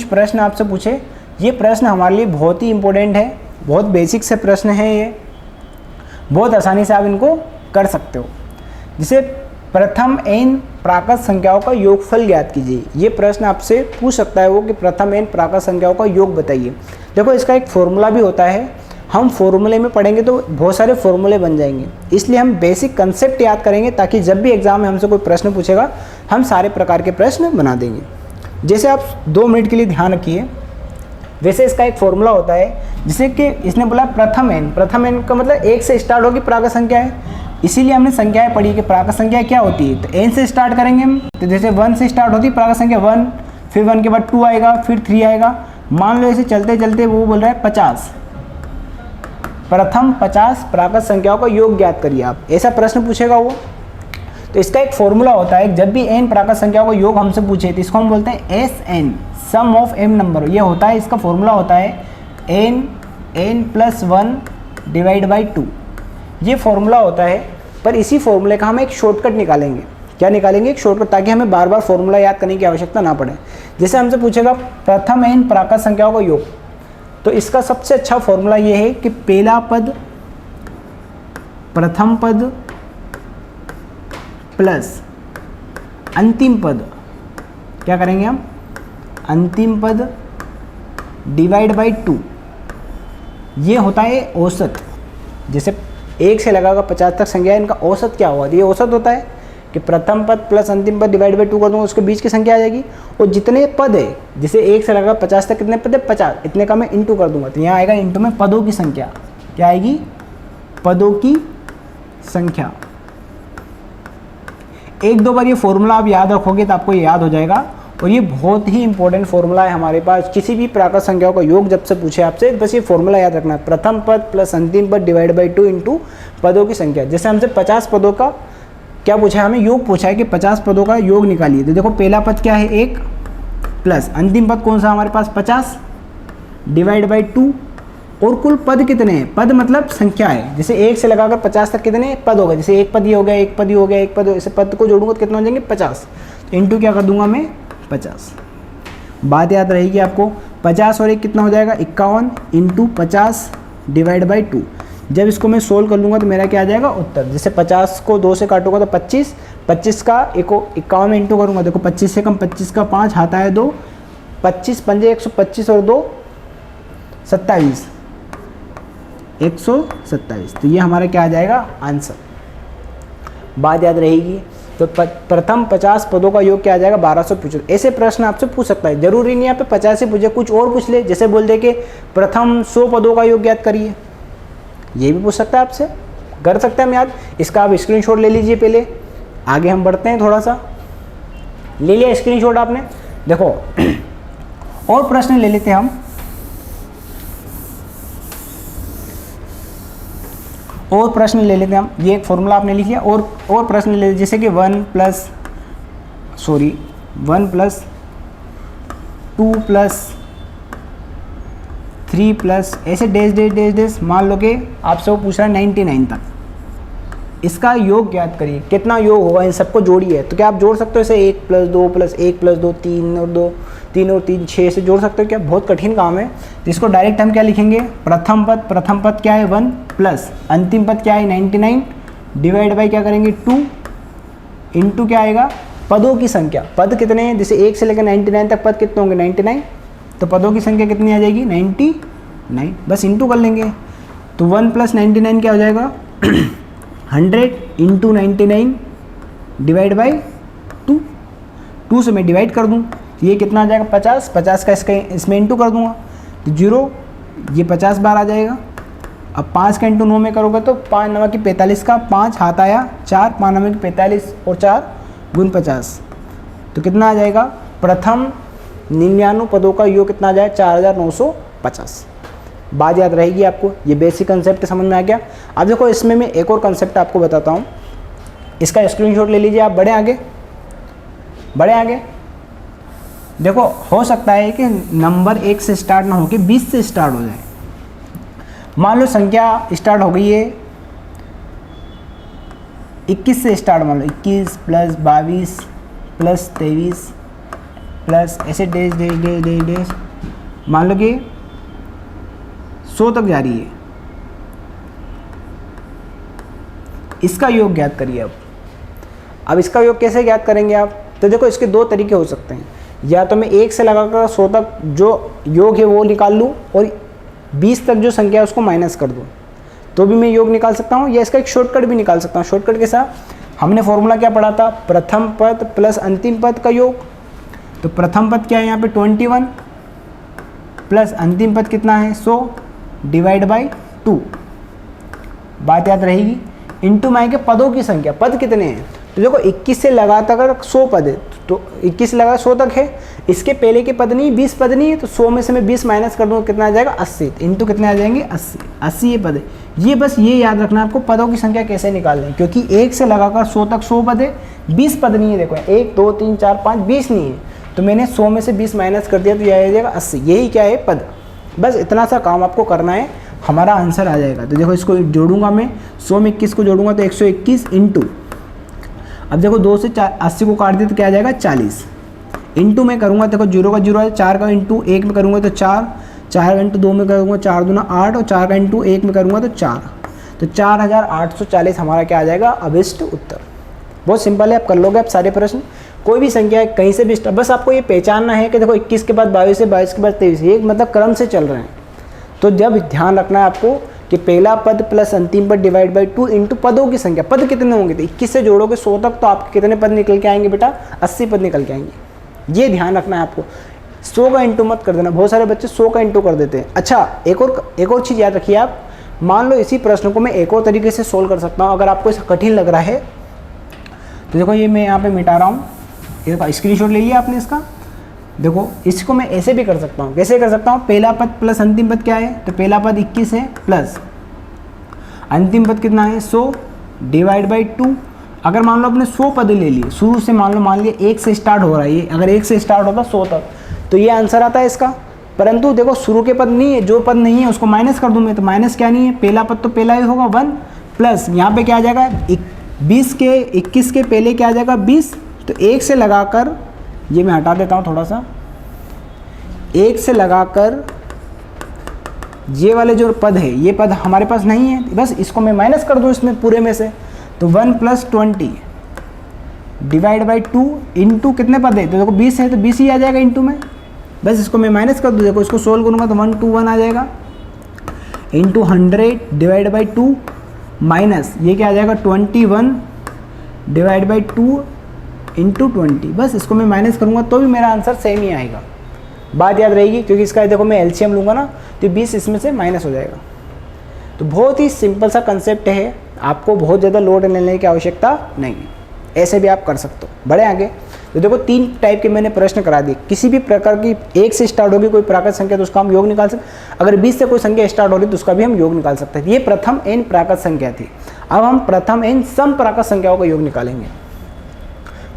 प्रश्न आपसे पूछे। ये प्रश्न हमारे लिए बहुत ही इंपॉर्टेंट है, बहुत बेसिक से प्रश्न है, ये बहुत आसानी से आप इनको कर सकते हो। जिसे प्रथम n प्राकृत संख्याओं का योगफल ज्ञात कीजिए, ये प्रश्न आपसे पूछ सकता है वो कि प्रथम n प्राकृत संख्याओं का योग बताइए। देखो इसका एक फॉर्मूला भी होता है, हम फॉर्मूले में पढ़ेंगे तो बहुत सारे फॉर्मूले बन जाएंगे, इसलिए हम बेसिक कंसेप्ट याद करेंगे ताकि जब भी एग्जाम में हमसे कोई प्रश्न पूछेगा हम सारे प्रकार के प्रश्न बना देंगे। जैसे आप 2 मिनट के लिए ध्यान रखिए, वैसे इसका एक फॉर्मूला होता है जिसे कि इसने बोला प्रथम n का मतलब 1 से स्टार्ट होगी प्राकृत संख्या है, इसीलिए हमने संख्याएं पढ़ी कि प्राकृत संख्या क्या होती है। तो n से स्टार्ट करेंगे हम, तो जैसे 1 से स्टार्ट होती है प्राकृत संख्या 1, फिर 1 के बाद 2 आएगा, फिर 3 आएगा। मान लो ऐसे चलते चलते वो बोल रहा है 50, प्रथम 50 प्राकृत संख्याओं का योग ज्ञात करिए आप, ऐसा प्रश्न पूछेगा वो। तो इसका एक फॉर्मूला होता है, जब भी n प्राकृत संख्याओं का योग हमसे पूछे तो इसको हम बोलते हैं SN, sum of m number. ये होता है, इसका फॉर्मूला होता है n+1 डिवाइड बाई 2, ये फॉर्मूला होता है। पर इसी फॉर्मूले का हम एक शॉर्टकट निकालेंगे। क्या निकालेंगे? एक शॉर्टकट, ताकि हमें बार बार फॉर्मूला याद करने की आवश्यकता ना पड़े। जैसे हमसे पूछेगा प्रथम n प्राकृत संख्याओं का योग, तो इसका सबसे अच्छा फॉर्मूला ये है कि पहला पद प्रथम पद प्लस अंतिम पद, क्या करेंगे हम, अंतिम पद डिवाइड बाई 2, ये होता है औसत। जैसे 1 से लगाकर 50 तक संख्या है, इनका औसत क्या होगा, ये औसत होता है कि प्रथम पद प्लस अंतिम पद डिवाइड बाई 2 कर दूंगा, उसके बीच की संख्या आ जाएगी। और जितने पद है, जैसे 1 से लगाकर 50 तक कितने पद है, 50, इतने का मैं इंटू कर दूंगा, तो यहाँ आएगा इंटू में पदों की संख्या, क्या आएगी, पदों की संख्या। 1-2 बार ये फॉर्मूला आप याद रखोगे तो आपको ये याद हो जाएगा। और ये बहुत ही इंपॉर्टेंट फॉर्मूला है हमारे पास। किसी भी प्राकृत संख्याओं का योग जब से पूछे आपसे, बस ये फॉर्मूला याद रखना है, प्रथम पद प्लस अंतिम पद डिवाइड बाई 2 इंटू पदों की संख्या। जैसे हमसे 50 पदों का क्या पूछा है, हमें योग पूछा है कि 50 पदों का योग निकालिए। तो देखो पहला पद क्या है 1 प्लस अंतिम पद कौन सा हमारे पास 50 डिवाइड बाई 2, और कुल पद कितने हैं, पद मतलब संख्या है। जैसे 1 से लगाकर 50 तक कितने पद हो गए, जैसे एक पद ही हो गया, एक पद ही हो गया, एक पद, इसे पद को जोड़ूंगा तो कितना हो जाएंगे 50। तो इंटू क्या कर दूंगा मैं 50। बात याद रहेगी आपको, 50 और 1 कितना हो जाएगा 51 इंटू 50 डिवाइड बाई 2। जब इसको मैं सोल्व कर लूँगा तो मेरा क्या आ जाएगा उत्तर। जैसे 50 को 2 से काटूंगा तो 25, 25 का 51 में इंटू करूँगा, देखो 25 से कम 25 का 5 आता है 2, 25 पंजे 125 और 2 27, 127। तो ये हमारा क्या आ जाएगा आंसर। बात याद रहेगी। तो प्रथम 50 पदों का योग क्या आ जाएगा 1275। ऐसे प्रश्न आपसे पूछ सकता है, जरूरी नहीं यहाँ पे 50 ही पूछे, कुछ और पूछ ले। जैसे बोल दे कि प्रथम 100 पदों का योग याद करिए, ये भी पूछ सकता है आपसे, कर सकते हैं हम याद। इसका आप स्क्रीनशॉट ले लीजिए। पहले आगे हम बढ़ते हैं, थोड़ा सा ले लिया स्क्रीनशॉट आपने, देखो और प्रश्न ले लेते हैं हम। और प्रश्न ले लेते हैं हम, ये एक फॉर्मूला आपने लिख लिया, और प्रश्न ले लेते हैं, जैसे कि 1 प्लस 2 प्लस 3 प्लस ऐसे डैश डैश डैश डैश, मान लो कि आपसे वो पूछ रहा है 99 तक, इसका योग याद करिए कितना योग होगा, इन सबको जोड़िए। तो क्या आप जोड़ सकते हो इसे 1 प्लस 2 प्लस 1 प्लस 2 3 और 2 3 और 3 6 से जोड़ सकते हो क्या, बहुत कठिन काम है। तो इसको डायरेक्ट हम क्या लिखेंगे, प्रथम पद क्या है 1 प्लस अंतिम पद क्या है 99 डिवाइड बाई क्या करेंगे 2 इंटू क्या आएगा पदों की संख्या। पद कितने हैं, जैसे 1 से लेकर 99 तक पद कितने होंगे 99, तो पदों की संख्या कितनी आ जाएगी 99, बस इंटू कर लेंगे। तो 1 प्लस 99 क्या हो जाएगा 100 इंटू 99 डिवाइड बाई 2 से मैं डिवाइड कर दूँ तो ये कितना आ जाएगा 50 का इसमें इंटू कर दूंगा तो 0, ये 50 बार आ जाएगा। अब 5 का इंटू 9 में करोगे तो 5 9 की 45 का 5 हाथ आया 4, 5 9 की 45 और 4 गुण 50, तो कितना आ जाएगा प्रथम 99 पदों का योग कितना आ जाएगा 4950। बात याद रहेगी आपको, ये बेसिक कंसेप्ट समझ में आ गया। अब देखो इसमें मैं एक और कंसेप्ट आपको बताता हूँ, इसका स्क्रीनशॉट ले लीजिए आप। बढ़े आगे देखो, हो सकता है कि नंबर 1 से स्टार्ट ना हो के 20 से स्टार्ट हो जाए। मान लो संख्या स्टार्ट हो गई है 21 से स्टार्ट, मान लो 21 प्लस 22 प्लस 23 प्लस ऐसे dash dash dash dash dash, मान लो कि 100 तक जा रही है। इसका योग ज्ञात करिए। अब इसका योग कैसे ज्ञात करेंगे आप, तो देखो इसके दो तरीके हो सकते हैं, या तो मैं 1 से लगाकर 100 तक जो योग है वो निकाल लूँ और 20 तक जो संख्या है उसको माइनस कर दूँ, तो भी मैं योग निकाल सकता हूँ, या इसका एक शॉर्टकट भी निकाल सकता हूँ। शॉर्टकट के साथ हमने फॉर्मूला क्या पढ़ा था, प्रथम पद प्लस अंतिम पद का योग। तो प्रथम पद क्या है यहाँ पे 21 प्लस अंतिम पद कितना है 100 डिवाइड बाई 2, बात याद रहेगी। इंटू में आएंगे पदों की संख्या, पद कितने हैं, तो देखो 21 से लगातार अगर 100 पद है तो 21 से लगा 100 तक है, इसके पहले के पद नहीं 20 पद नहीं है, तो 100 में से मैं 20 माइनस कर दूँ कितना आ जाएगा 80, इंटू कितने आ जाएंगे 80 ये पद है। ये बस ये याद रखना आपको पदों की संख्या कैसे निकालनी है, क्योंकि 1 से लगाकर 100 तक 100 पद है, 20 पद नहीं है। देखो 1 2 3 4 5 20 नहीं है, तो मैंने 100 में से 20 माइनस कर दिया तो यह आ जाएगा 80, यही क्या है पद। बस इतना सा काम आपको करना है, हमारा आंसर आ जाएगा। तो देखो इसको जोड़ूंगा मैं, 100 में 21 को जोड़ूंगा तो 121 इंटू, अब देखो 2 से 80 को काट दिया तो क्या आ जाएगा 40, इंटू में करूँगा देखो 0 का 0 है, 4 का इंटू 1 में करूँगा तो 4 का इंटू 2 में करूँगा 4 दूना 8 और 4 का इंटू 1 में करूँगा तो 4, तो 4840 हमारा क्या आ जाएगा अभिष्ट उत्तर। बहुत सिंपल है, आप कर लोगे आप सारे प्रश्न, कोई भी संख्या कहीं से भी बस आपको ये पहचानना है कि देखो 21 के बाद 22 है, 22 के बाद 23, ये मतलब क्रम से चल रहे हैं। तो जब ध्यान रखना है आपको कि पहला पद प्लस अंतिम पद डिवाइड बाई 2 इंटू पदों की संख्या, पद कितने होंगे, तो 21 से जोड़ोगे 100 तक तो आपके कितने पद निकल के आएंगे बेटा 80 पद निकल के आएंगे, ये ध्यान रखना है आपको। 100 का इंटू मत कर देना, बहुत सारे बच्चे 100 का इंटू कर देते हैं। अच्छा एक और चीज़ याद रखिए आप, मान लो इसी प्रश्न को मैं एक और तरीके से सोल्व कर सकता हूँ, अगर आपको इसका कठिन लग रहा है तो देखो ये मैं यहाँ पे मिटा रहा हूँ, स्क्रीनशॉट ले लिया आपने इसका। देखो इसको मैं ऐसे भी कर सकता हूँ, कैसे कर सकता हूँ, पहला पद प्लस अंतिम पद क्या है, तो पहला पद 21 है प्लस अंतिम पद कितना है 100 डिवाइड बाई 2। अगर मान लो आपने 100 पद ले लिए शुरू से, मान लिया 1 से स्टार्ट हो रहा है ये, अगर 1 से स्टार्ट होता 100 तक तो ये आंसर आता है इसका। परंतु देखो शुरू के पद नहीं है, जो पद नहीं है उसको माइनस कर दूँ मैं, तो माइनस क्या नहीं है, पहला पद तो पहला ही होगा 1 प्लस यहाँ पे क्या आ जाएगा 20 के 21 के पहले क्या आ जाएगा 20, तो 1 से लगाकर ये मैं हटा देता हूँ थोड़ा सा, 1 से लगाकर ये वाले जो पद है ये पद हमारे पास नहीं है, बस इसको मैं माइनस कर दूँ इसमें पूरे में से, तो 1 प्लस 20 डिवाइड बाई 2 इंटू कितने पद है, तो देखो 20 है तो 20 ही आ जाएगा इंटू में, बस इसको मैं माइनस कर दूँ। देखो इसको सोल्व करूँगा तो 1 2 1 आ जाएगा इंटू 100 डिवाइड बाई 2 माइनस ये क्या आ जाएगा 21 डिवाइड बाई 2 इंटू 20, बस इसको मैं माइनस करूँगा तो भी मेरा आंसर सेम ही आएगा। बात याद रहेगी, क्योंकि इसका देखो मैं एलसीएम लूँगा ना तो 20 इसमें से माइनस हो जाएगा। तो बहुत ही सिंपल सा कंसेप्ट है, आपको बहुत ज़्यादा लोड लेने की आवश्यकता नहीं है, ऐसे भी आप कर सकते हो। बढ़े आगे, तो देखो 3 टाइप के मैंने प्रश्न करा दिए, किसी भी प्रकार की 1 से स्टार्ट होगी कोई प्राकृत संख्या तो उसका हम योग निकाल सकते, अगर 20 से कोई संख्या स्टार्ट हो रही तो उसका भी हम योग निकाल सकते हैं। ये प्रथम n प्राकृत संख्या थी, अब हम प्रथम n सम प्राकृत संख्याओं का योग निकालेंगे।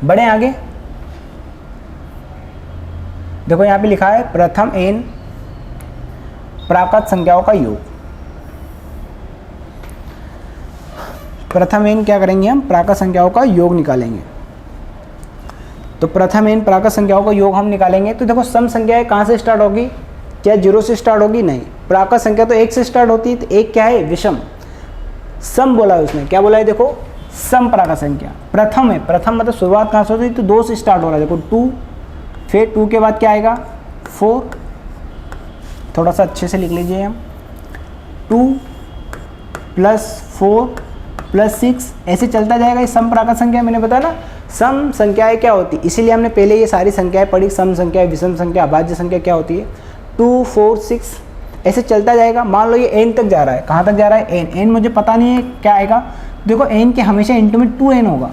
बढ़े आगे, देखो यहाँ पे लिखा है प्रथम n प्राकृत संख्याओं का योग। प्रथम n क्या करेंगे, हम प्राकृत संख्याओं का योग निकालेंगे। तो प्रथम n प्राकृत संख्याओं का योग हम निकालेंगे, तो देखो सम संख्याएं कहाँ से स्टार्ट होगी, क्या 0 से स्टार्ट होगी, नहीं, प्राकृत संख्या तो 1 से स्टार्ट होती है, तो 1 क्या है विषम, सम बोला है उसने, क्या बोला है देखो सम प्राकृत संख्या। प्रथम है, प्रथम मतलब शुरुआत कहाँ से होती है, तो 2 से स्टार्ट हो रहा है, देखो 2, फिर 2 के बाद क्या आएगा 4, थोड़ा सा अच्छे से लिख लीजिए हम, 2 प्लस 4 प्लस 6 ऐसे चलता जाएगा। ये सम प्राकृत संख्या मैंने बताया ना, सम संख्याएं क्या होती है, इसीलिए हमने पहले ये सारी संख्याएं पढ़ी, सम संख्या, विषम संख्या, अभाज्य संख्या क्या होती है, 2 4 6 ऐसे चलता जाएगा। मान लो ये n तक जा रहा है, कहाँ तक जा रहा है n मुझे पता नहीं है क्या आएगा, देखो n के हमेशा इंटू में 2n होगा,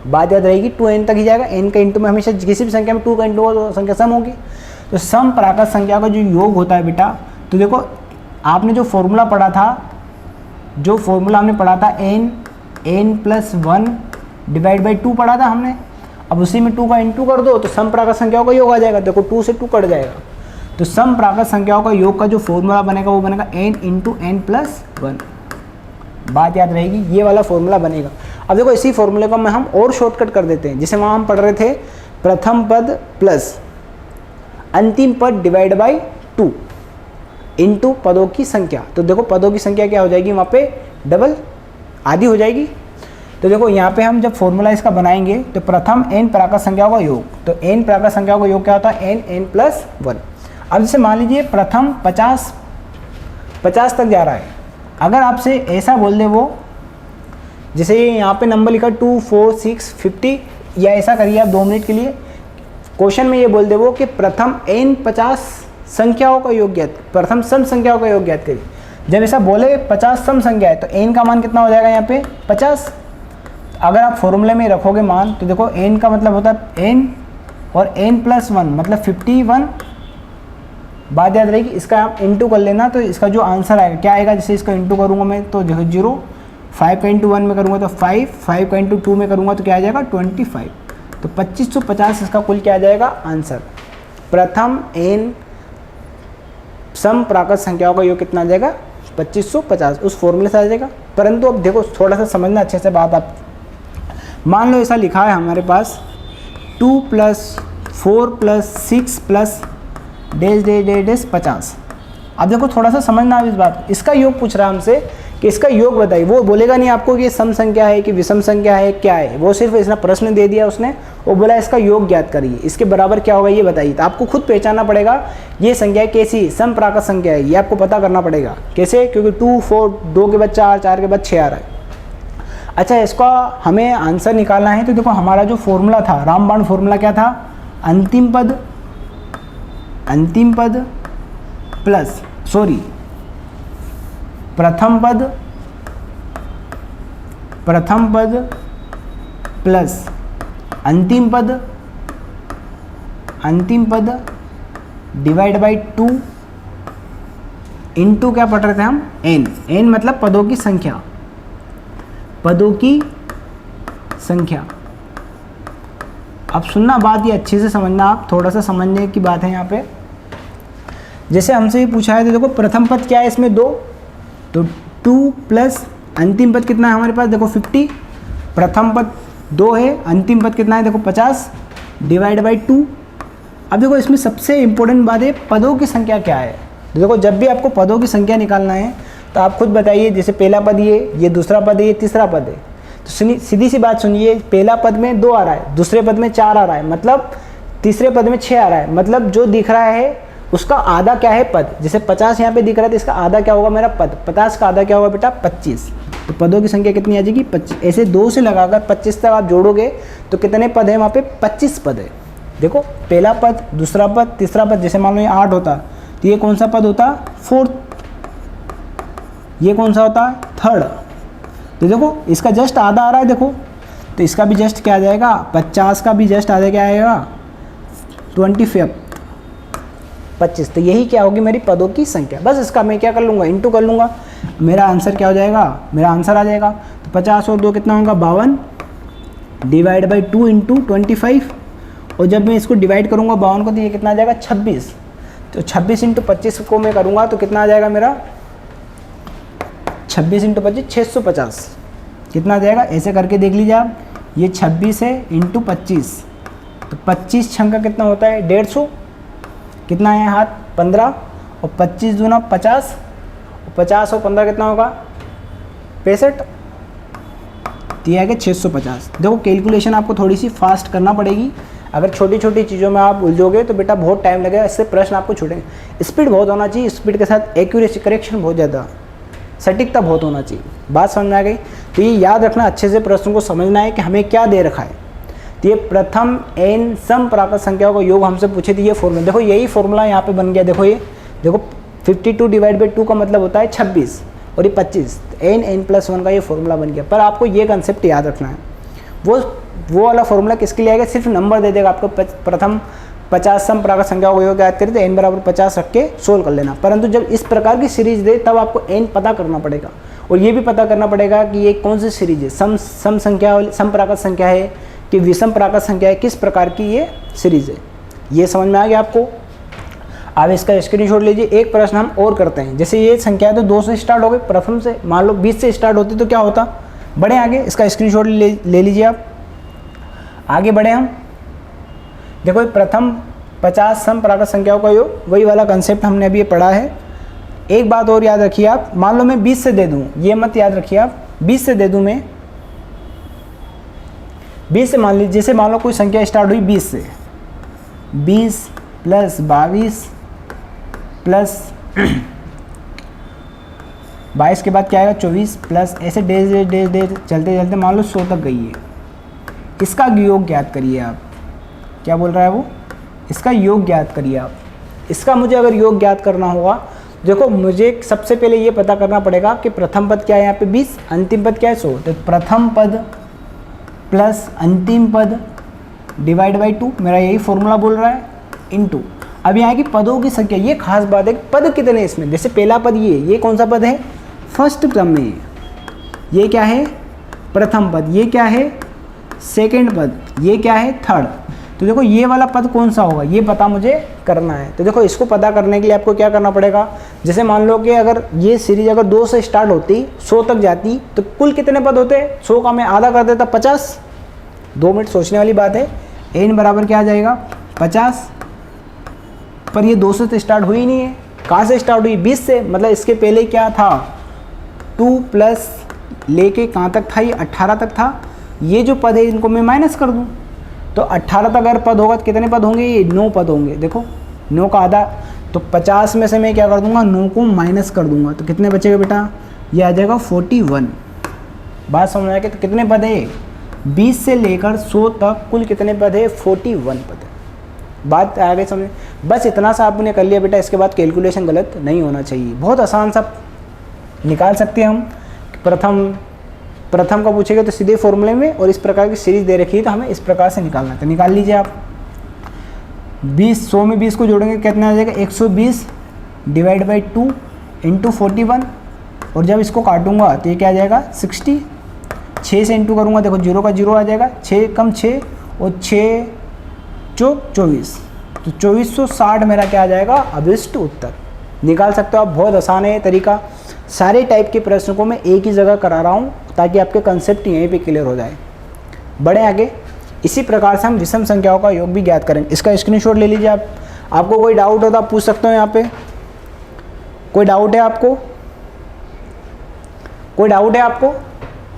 बात याद रहेगी 2n तक ही जाएगा, n का इंटू में हमेशा किसी भी संख्या में 2 का इंटू होगा तो संख्या सम होगी। तो सम प्राकृत संख्या का जो योग होता है बेटा, तो देखो आपने जो फॉर्मूला पढ़ा था, जो फॉर्मूला हमने पढ़ा था n प्लस 1 डिवाइड बाई 2 पढ़ा था हमने, अब उसी में 2 का इंटू कर दो तो सम प्राकृत संख्याओं का योग आ जाएगा। देखो 2 से 2 कट जाएगा, तो सम प्राकृत संख्याओं का योग का जो फॉर्मूला बनेगा वो बनेगा n इंटू n प्लस 1, बात याद रहेगी, ये वाला फॉर्मूला बनेगा। अब देखो इसी फॉर्मूले को हम और शॉर्टकट कर देते हैं, जिसे वहाँ हम पढ़ रहे थे प्रथम पद प्लस अंतिम पद डिवाइड बाई 2 इंटू पदों की संख्या। तो देखो पदों की संख्या क्या हो जाएगी, वहाँ पे डबल आधी हो जाएगी। तो देखो यहाँ पे हम जब फॉर्मूला इसका बनाएंगे तो प्रथम n प्राकृत संख्याओं का योग, तो n प्राकृत संख्याओं का योग क्या होता है n प्लस 1। अब जैसे मान लीजिए प्रथम 50 तक जा रहा है, अगर आपसे ऐसा बोल दे वो, जैसे यहाँ पे नंबर लिखा 2 4 6 50, या ऐसा करिए आप 2 मिनट के लिए, क्वेश्चन में ये बोल दे वो कि प्रथम n 50 संख्याओं का योग ज्ञात, प्रथम सम संख्याओं का योग ज्ञात करिए। जब ऐसा बोले 50 सम संख्या है तो n का मान कितना हो जाएगा यहाँ पे 50। अगर आप फॉर्मूले में रखोगे मान, तो देखो n का मतलब होता है n और n प्लस 1 मतलब 51, बात याद रहेगी। इसका आप इंटू कर लेना, तो इसका जो आंसर आएगा क्या आएगा, जैसे इसका इंटू करूँगा मैं तो 0, 5 का इंटू 1 में करूँगा तो 5, 5 का इंटू 2 में करूँगा तो क्या आ जाएगा 25, तो 2550 इसका कुल क्या आ जाएगा आंसर। प्रथम n सम प्राकृत संख्याओं का योग कितना आ जाएगा 2550, उस फॉर्मूले से आ जाएगा। परंतु अब देखो थोड़ा सा समझना अच्छे से बात, आप मान लो ऐसा लिखा है हमारे पास 2 plus 4 plus 6 plus dash dash dash dash 50। अब देखो थोड़ा सा समझना आप इस बात, इसका योग पूछ रहा है हमसे कि इसका योग बताइए, वो बोलेगा नहीं आपको कि सम संख्या है कि विषम संख्या है क्या है, वो सिर्फ इसने प्रश्न दे दिया उसने, वो बोला इसका योग ज्ञात करिए, इसके बराबर क्या होगा ये बताइए। तो आपको खुद पहचानना पड़ेगा ये संख्या कैसी सम प्राकृत संख्या है, ये आपको पता करना पड़ेगा। कैसे, क्योंकि 2 4 2 के बाद 4 4 के बाद 6 आ रहा है। अच्छा, इसका हमें आंसर निकालना है, तो देखो हमारा जो फॉर्मूला था रामबाण फॉर्मूला क्या था, अंतिम पद प्लस प्रथम पद प्लस अंतिम पद अंतिम पद डिवाइड बाई 2 इंटू क्या पढ़ रहे थे हम, n। n मतलब पदों की संख्या, पदों की संख्या। अब सुनना बात, ये अच्छे से समझना, आप थोड़ा सा समझने की बात है यहाँ पे। जैसे हमसे ये पूछा है तो देखो प्रथम पद क्या है इसमें 2, तो 2 प्लस अंतिम पद कितना है हमारे पास, देखो 50। प्रथम पद 2 है, अंतिम पद कितना है देखो 50 डिवाइड बाई 2। अब देखो इसमें सबसे इम्पोर्टेंट बात है पदों की संख्या क्या है। तो देखो जब भी आपको पदों की संख्या निकालना है तो आप खुद बताइए, जैसे पहला पद ये दूसरा पद है, ये तीसरा पद है, तो सीधी सी बात सुनिए, पहला पद में 2 आ रहा है, दूसरे पद में 4 आ रहा है, मतलब तीसरे पद में 6 आ रहा है, मतलब जो दिख रहा है उसका आधा क्या है पद। जैसे 50 यहाँ पे दिख रहा है तो इसका आधा क्या होगा मेरा पद, 50 का आधा क्या होगा बेटा 25। तो पदों की संख्या कितनी आ जाएगी 25। ऐसे 2 से लगाकर 25 तक आप जोड़ोगे तो कितने पद है वहाँ पे 25 पद है। देखो पहला पद, दूसरा पद, तीसरा पद, जैसे मान लो ये 8 होता तो ये कौन सा पद होता 4th, ये कौन सा होता थर्ड। तो देखो इसका जस्ट आधा आ रहा है, देखो तो इसका भी जस्ट क्या आ जाएगा 50 का भी जस्ट आधा क्या आएगा 25। तो यही क्या होगी मेरी पदों की संख्या। बस इसका मैं क्या कर लूँगा इंटू कर लूँगा, मेरा आंसर क्या हो जाएगा, मेरा आंसर आ जाएगा। तो 50 और 2 कितना होगा 52 डिवाइड बाई 2 इंटू 25। और जब मैं इसको डिवाइड करूँगा 52 को तो ये कितना आ जाएगा 26। तो 26 इंटू 25 को मैं करूँगा तो कितना आ जाएगा मेरा 26 इंटू 25 650। कितना आ जाएगा ऐसे करके देख लीजिए आप, ये 26 है इंटू 25, तो 25 छंका कितना होता है 150, कितना है हाथ 15, और 25 दूना 50, और 50 और 15 कितना होगा 65, दिया है 650। देखो कैलकुलेशन आपको थोड़ी सी फास्ट करना पड़ेगी, अगर छोटी छोटी चीज़ों में आप उलझोगे तो बेटा बहुत टाइम लगेगा, इससे प्रश्न आपको छूटेंगे। स्पीड बहुत होना चाहिए, स्पीड के साथ एक्यूरेसी करेक्शन बहुत ज़्यादा, सटीकता बहुत होना चाहिए। बात समझ में आ गई। तो ये याद रखना, अच्छे से प्रश्न को समझना है कि हमें क्या दे रखा है। तो ये प्रथम n सम प्राकृत संख्याओं का योग हमसे पूछे थे, ये फॉर्मूला देखो, यही फॉर्मूला यहाँ पे बन गया। देखो ये देखो 52 डिवाइड बाई 2 का मतलब होता है 26 और ये 25, n+1 का ये फॉर्मूला बन गया। पर आपको ये कंसेप्ट याद रखना है, वो वाला फॉर्मूला किसके लिए आएगा, सिर्फ नंबर दे देगा आपको। प्रथम 50 सम प्राकृत संख्याओं का योग याद करें तो n बराबर 50 रख के सोल्व कर लेना। परंतु जब इस प्रकार की सीरीज दे तब आपको n पता करना पड़ेगा, और ये भी पता करना पड़ेगा कि ये कौन सी सीरीज है, सम संख्या सम प्राकृत संख्या है कि विषम प्राकृत संख्या है, किस प्रकार की ये सीरीज है। ये समझ में आ गया आपको। अब इसका स्क्रीनशॉट लीजिए। एक प्रश्न हम और करते हैं, जैसे ये संख्या है तो 2 से स्टार्ट हो गई, प्रथम से मान लो 20 से स्टार्ट होती तो क्या होता, बढ़े आगे। इसका स्क्रीनशॉट ले लीजिए आप, आगे बढ़े हम। देखो प्रथम 50 सम प्राकृत संख्याओं का योग, वही वाला कंसेप्ट हमने अभी पढ़ा है। एक बात और याद रखिए आप, मान लो मैं 20 से दे दूं, ये मत याद रखिए आप, 20 से दे दूं मैं, 20 से मान लीजिए, जैसे मान लो कोई संख्या स्टार्ट हुई 20 से, 20 प्लस 22 प्लस 22 के बाद क्या आएगा 24 प्लस, ऐसे डेज चलते चलते मान लो 100 तक गई है। इसका योग ज्ञात करिए आप। क्या बोल रहा है वो, इसका योग ज्ञात करिए आप। इसका मुझे अगर योग ज्ञात करना होगा, देखो मुझे सबसे पहले ये पता करना पड़ेगा कि प्रथम पद क्या है यहाँ पे 20, अंतिम पद क्या है 100। तो प्रथम पद प्लस अंतिम पद डिवाइड बाई 2, मेरा यही फॉर्मूला बोल रहा है, इनटू। अब यहाँ की पदों की संख्या, ये खास बात है, पद कितने इसमें, जैसे पहला पद ये कौन सा पद है, फर्स्ट क्रम में, ये क्या है प्रथम पद, ये क्या है सेकेंड पद, ये क्या है थर्ड। तो देखो ये वाला पद कौन सा होगा, ये पता मुझे करना है। तो देखो इसको पता करने के लिए आपको क्या करना पड़ेगा, जैसे मान लो कि अगर ये सीरीज अगर 2 से स्टार्ट होती 100 तक जाती तो कुल कितने पद होते, 100 का मैं आधा कर देता 50। 2 मिनट सोचने वाली बात है। n बराबर क्या आ जाएगा 50, पर ये 2 से तो स्टार्ट हुई नहीं है, कहाँ से स्टार्ट हुई 20 से, मतलब इसके पहले क्या था 2 प्लस लेके कहाँ तक था, ये 18 तक था। ये जो पद है इनको मैं माइनस कर दूँ तो 18 तक अगर पद होगा तो कितने पद होंगे, ये 9 पद होंगे। देखो 9 का आधा, तो 50 में से मैं क्या कर दूंगा 9 को माइनस कर दूंगा, तो कितने बचेगा बेटा, ये आ जाएगा 41। बात समझ में आ गई। तो कितने पद है 20 से लेकर 100 तक कुल कितने पद है 41 पद है। बात आ गई समझ। बस इतना सा आपने कर लिया बेटा, इसके बाद कैलकुलेशन गलत नहीं होना चाहिए। बहुत आसान सा निकाल सकते हैं हम। प्रथम का पूछेगा तो सीधे फॉर्मूले में, और इस प्रकार की सीरीज दे रखी है तो हमें इस प्रकार से निकालना है, तो निकाल लीजिए आप। 20, 100 में 20 को जोड़ेंगे कितना आ जाएगा 120 डिवाइड बाई 2 इंटू 41, और जब इसको काटूंगा तो ये क्या आ जाएगा 60। 6 से इंटू करूँगा, देखो 0 का 0 आ जाएगा, 6 कम 6 और 6 चौक 24, तो 2460 मेरा क्या आ जाएगा अभिष्ट उत्तर। निकाल सकते हो आप, बहुत आसान है ये तरीका। सारे टाइप के प्रश्न को मैं एक ही जगह करा रहा हूँ ताकि आपके कंसेप्ट यहीं पे क्लियर हो जाए। बढ़े आगे। इसी प्रकार से हम विषम संख्याओं का योग भी ज्ञात करेंगे। इसका स्क्रीनशॉट ले लीजिए आप। आपको कोई डाउट हो तो आप पूछ सकते हो यहाँ पे। कोई डाउट है आपको? कोई डाउट है आपको?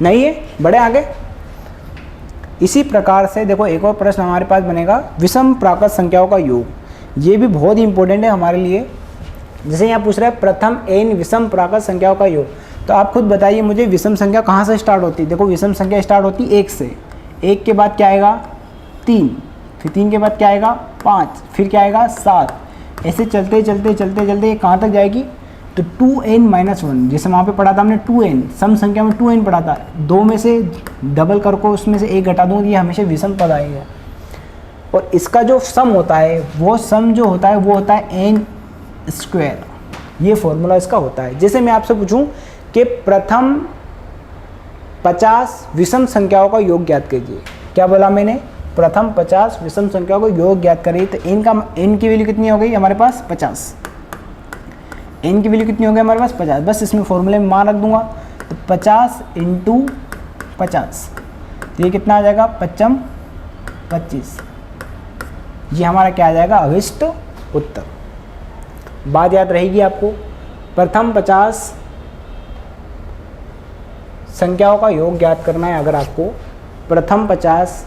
नहीं है? बढ़े आगे। इसी प्रकार से देखो एक और प्रश्न हमारे पास बनेगा, विषम प्राकृत संख्याओं का योग। ये भी बहुत ही इंपॉर्टेंट है हमारे लिए। जैसे यहाँ पूछ रहा है प्रथम n विषम प्राकृत संख्याओं का योग, तो आप खुद बताइए मुझे विषम संख्या कहाँ से स्टार्ट होती है। देखो विषम संख्या स्टार्ट होती है 1 से। 1 के बाद क्या आएगा 3, फिर 3 के बाद क्या आएगा 5, फिर क्या आएगा 7, ऐसे चलते चलते चलते चलते ये कहाँ तक जाएगी, तो 2n-1, जैसे वहाँ पे पढ़ा था हमने 2n, सम संख्या में 2n पढ़ा था। 2 में से डबल कर को उसमें से 1 घटा दूँ, ये हमेशा विषम पद आएगा। और इसका जो सम होता है, वो सम जो होता है वो होता है n स्क्वायर। ये फॉर्मूला इसका होता है। जैसे मैं आपसे पूछूं कि प्रथम 50 विषम संख्याओं का योग ज्ञात कीजिए, क्या बोला मैंने, प्रथम 50 विषम संख्याओं का योग ज्ञात करिए, तो n की वैल्यू कितनी हो गई हमारे पास 50। n की वैल्यू कितनी हो गई हमारे पास 50। बस इसमें फॉर्मूले में मान रख दूंगा, तो 50 इंटू 50, ये कितना आ जाएगा 55 25। ये हमारा क्या आ जाएगा अभिष्ट उत्तर। बात याद रहेगी आपको। प्रथम 50 संख्याओं का योग ज्ञात करना है। अगर आपको प्रथम 50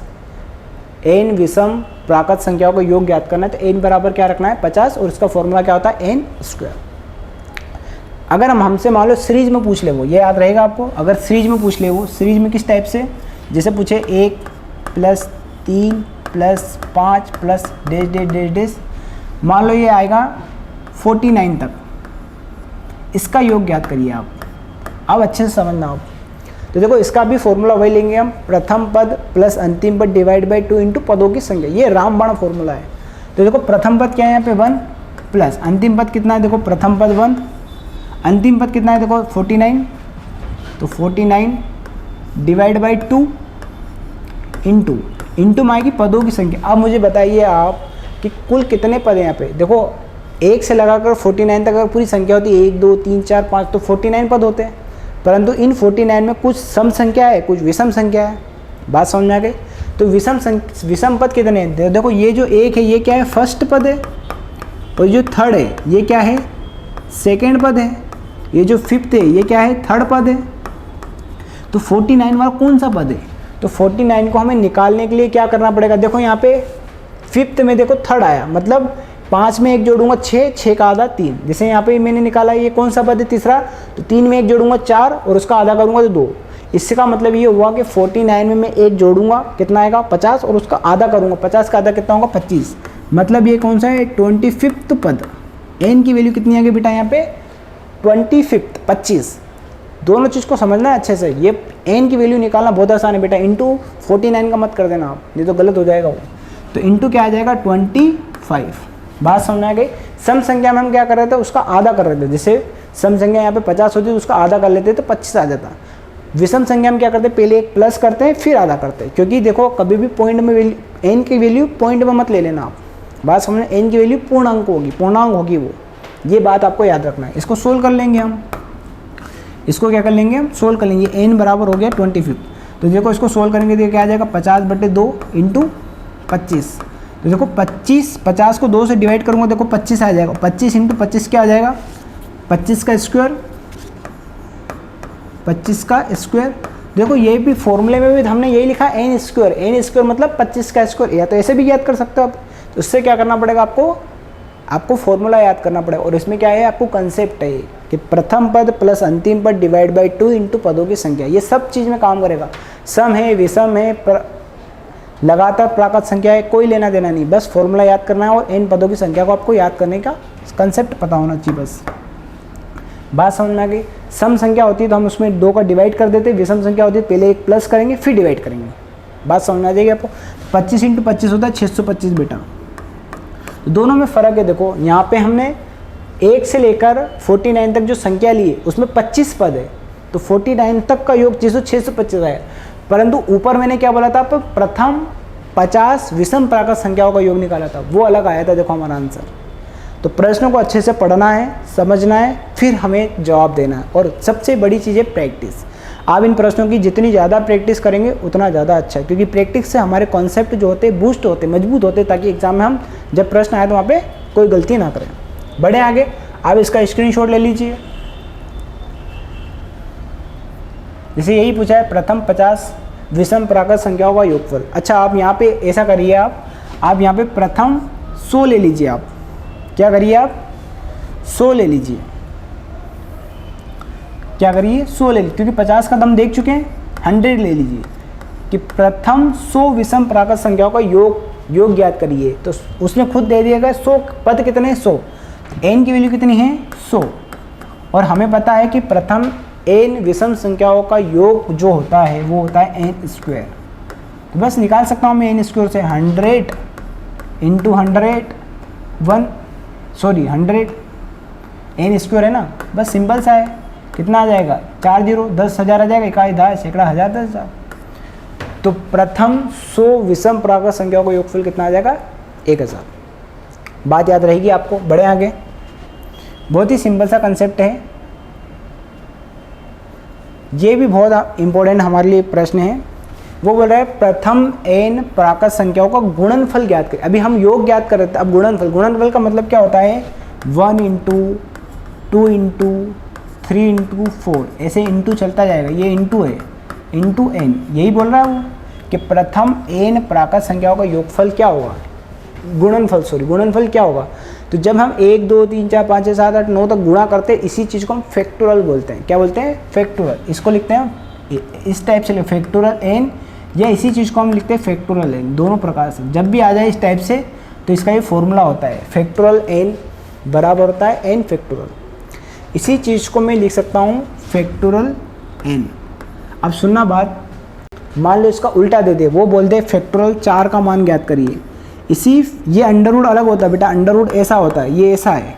n विषम प्राकृत संख्याओं का योग ज्ञात करना है, तो n बराबर क्या रखना है 50, और इसका फॉर्मूला क्या होता है n स्क्वायर। अगर हम हमसे मान लो सीरीज में पूछ ले, वो ये याद रहेगा आपको। अगर सीरीज में पूछ ले, वो सीरीज में किस टाइप से, जैसे पूछे 1 + 3 + 5 + डेश डेश डेश डेश, मान लो ये आएगा 49 तक, इसका योग ज्ञात करिए आप। अब अच्छे से समझना आप। तो देखो इसका भी फॉर्मूला वही लेंगे हम, प्रथम पद प्लस अंतिम पद डिवाइड बाई 2 इंटू पदों की संख्या। ये रामबाण फॉर्मूला है। तो देखो प्रथम पद क्या है यहाँ पे 1, प्लस अंतिम पद कितना है, देखो प्रथम पद 1, अंतिम पद कितना है देखो 49, तो 49 डिवाइड बाई 2 इंटू माएगी पदों की संख्या। अब मुझे बताइए आप कि कुल कितने पद हैं यहाँ पे। देखो 1 से लगाकर 49 तक अगर पूरी संख्या होती है 1 2 3 4 5, तो 49 पद होते हैं। परंतु इन 49 में कुछ सम संख्या है, कुछ विषम संख्या है। बात समझ में आ गई। तो विषम पद कितने हैं, देखो ये जो 1 है ये क्या है फर्स्ट पद है, और जो थर्ड है ये क्या है सेकेंड पद है, ये जो फिफ्थ है ये क्या है थर्ड पद है। तो 49 वाला कौन सा पद है, तो 49 को हमें निकालने के लिए क्या करना पड़ेगा, देखो यहाँ पे फिफ्थ में देखो थर्ड आया, मतलब 5 में 1 जोड़ूंगा 6, 6 का आधा 3। जैसे यहाँ पे मैंने निकाला ये कौन सा पद है तीसरा, तो 3 में 1 जोड़ूंगा 4 और उसका आधा करूंगा तो 2। इससे का मतलब ये हुआ कि 49 में मैं 1 जोड़ूंगा कितना आएगा 50, और उसका आधा करूंगा, 50 का आधा कितना होगा 25। मतलब ये कौन सा है 25th पद। n की वैल्यू कितनी आ गई बेटा यहाँ पे 25th 25। दोनों चीज़ को समझना है अच्छे से। ये n की वैल्यू निकालना बहुत आसान है बेटा, इंटू 49 का मत कर देना आप, नहीं तो गलत हो जाएगा वो। तो इंटू क्या आ जाएगा 25। बात समझ आ गई। सम संख्या में हम क्या कर रहे थे, उसका आधा कर रहे थे। जैसे सम संख्या यहाँ पे 50 होती है तो उसका आधा कर लेते तो 25 आ जाता। विषम संख्या में क्या करते हैं, पहले एक प्लस करते हैं फिर आधा करते हैं, क्योंकि देखो कभी भी पॉइंट में n की वैल्यू पॉइंट में मत ले लेना आप। बात समझना, n की वैल्यू पूर्णांक होगी, पूर्णांक होगी वो, ये बात आपको याद रखना है। इसको सोल्व कर लेंगे हम, इसको क्या कर लेंगे हम सोल्व कर लेंगे। n बराबर हो गया 25। तो देखो इसको सोल्व करेंगे तो क्या आ जाएगा 50/2 इंटू 25। तो देखो 50 को 2 से डिवाइड करूँगा, देखो 25 आ जाएगा। 25 इंटू 25 क्या आ जाएगा 25 का स्क्वायर, 25 का स्क्वायर। देखो ये भी फॉर्मूले में भी हमने यही लिखा n स्क्वायर मतलब 25 का स्क्वायर, या तो ऐसे भी याद कर सकते हो आप। तो इससे क्या करना पड़ेगा आपको फॉर्मूला याद करना पड़ेगा। और इसमें क्या है आपको कंसेप्ट है कि प्रथम पद प्लस अंतिम पद डिवाइड बाई 2 इंटू पदों की संख्या। ये सब चीज़ में काम करेगा। सम है, विषम है, लगातार प्राकृत संख्या है, कोई लेना देना नहीं, बस फॉर्मूला याद करना है और n पदों की संख्या को आपको याद करने का कंसेप्ट पता होना चाहिए बस। बात समझ में आ गई। सम संख्या होती है तो हम उसमें 2 का डिवाइड कर देते, विषम संख्या होती है पहले एक प्लस करेंगे फिर डिवाइड करेंगे। बात समझ में आ जाएगी आपको। 25 इंटू 25 होता है 625 बेटा। तो दोनों में फ़र्क है। देखो यहाँ पे हमने 1 से लेकर 49 तक जो संख्या ली है उसमें 25 पद है, तो 49 तक का योग 625 है। परंतु ऊपर मैंने क्या बोला था, आप प्रथम 50 विषम प्राकृत संख्याओं का योग निकाला था, वो अलग आया था। देखो हमारा आंसर। तो प्रश्नों को अच्छे से पढ़ना है, समझना है, फिर हमें जवाब देना है। और सबसे बड़ी चीज़ है प्रैक्टिस। आप इन प्रश्नों की जितनी ज़्यादा प्रैक्टिस करेंगे उतना ज़्यादा अच्छा है, क्योंकि प्रैक्टिस से हमारे कॉन्सेप्ट जो होते हैं बूस्ट होते, मजबूत होते, ताकि एग्जाम में हम जब प्रश्न आए तो वहाँ पे कोई गलती ना करें। बढ़े आगे, आप इसका स्क्रीनशॉट ले लीजिए। जैसे यही पूछा है प्रथम 50 विषम प्राकृत संख्याओं का योगफल। अच्छा, आप यहाँ पे ऐसा करिए, आप यहाँ पे प्रथम 100 ले लीजिए। आप क्या करिए, आप 100 ले लीजिए। क्या करिए, 100 ले लीजिए, क्योंकि 50 का तो हम देख चुके हैं। 100 ले लीजिए कि प्रथम 100 विषम प्राकृत संख्याओं का योग ज्ञात करिए। तो उसने खुद दे दिया गया 100 पद कितने, 100। n की वैल्यू कितनी है, 100। और हमें पता है कि प्रथम n विषम संख्याओं का योग जो होता है वो होता है n²। तो बस निकाल सकता हूँ मैं n² से 100 इंटू 100 n² है ना, बस सिंपल सा है। कितना आ जाएगा, 4 0, 10,000 आ जाएगा, इकाई 10, सैकड़ा 1000, 10,000। तो प्रथम 100 विषम प्राकृत संख्याओं का योगफल कितना आ जाएगा, 1000। बात याद रहेगी आपको। बढ़े आगे, बहुत ही सिंपल सा कंसेप्ट है, ये भी बहुत इंपॉर्टेंट हमारे लिए प्रश्न है। वो बोल रहा है प्रथम n प्राकृत संख्याओं का गुणनफल ज्ञात करें। अभी हम योग ज्ञात कर रहे थे, अब गुणनफल का मतलब क्या होता है, 1 इंटू 2 इंटू 3 इंटू 4, ऐसे इंटू चलता जाएगा। ये इंटू है, इंटू n, यही बोल रहा है वो कि प्रथम n प्राकृत संख्याओं का योगफल क्या होगा, गुणनफल क्या होगा। तो जब हम 1 2 3 4 5 6 7 8 9 तक गुणा करते हैं, इसी चीज़ को हम फैक्टोरियल बोलते हैं। क्या बोलते हैं, फैक्टोरियल। इसको लिखते हैं इस टाइप से, फैक्टोरियल n, या इसी चीज़ को हम लिखते हैं फैक्टोरियल n। दोनों प्रकार से जब भी आ जाए इस टाइप से, तो इसका ये फॉर्मूला होता है, फैक्टोरियल n बराबर होता है n फैक्टोरियल। इसी चीज़ को मैं लिख सकता हूँ फैक्टोरियल n। अब सुनना बात, मान लो इसका उल्टा दे दे, वो बोल दे फैक्टोरियल 4 का मान ज्ञात करिए। ये अंडर रूट अलग होता है बेटा, अंडर रूट ऐसा होता है, ये ऐसा है,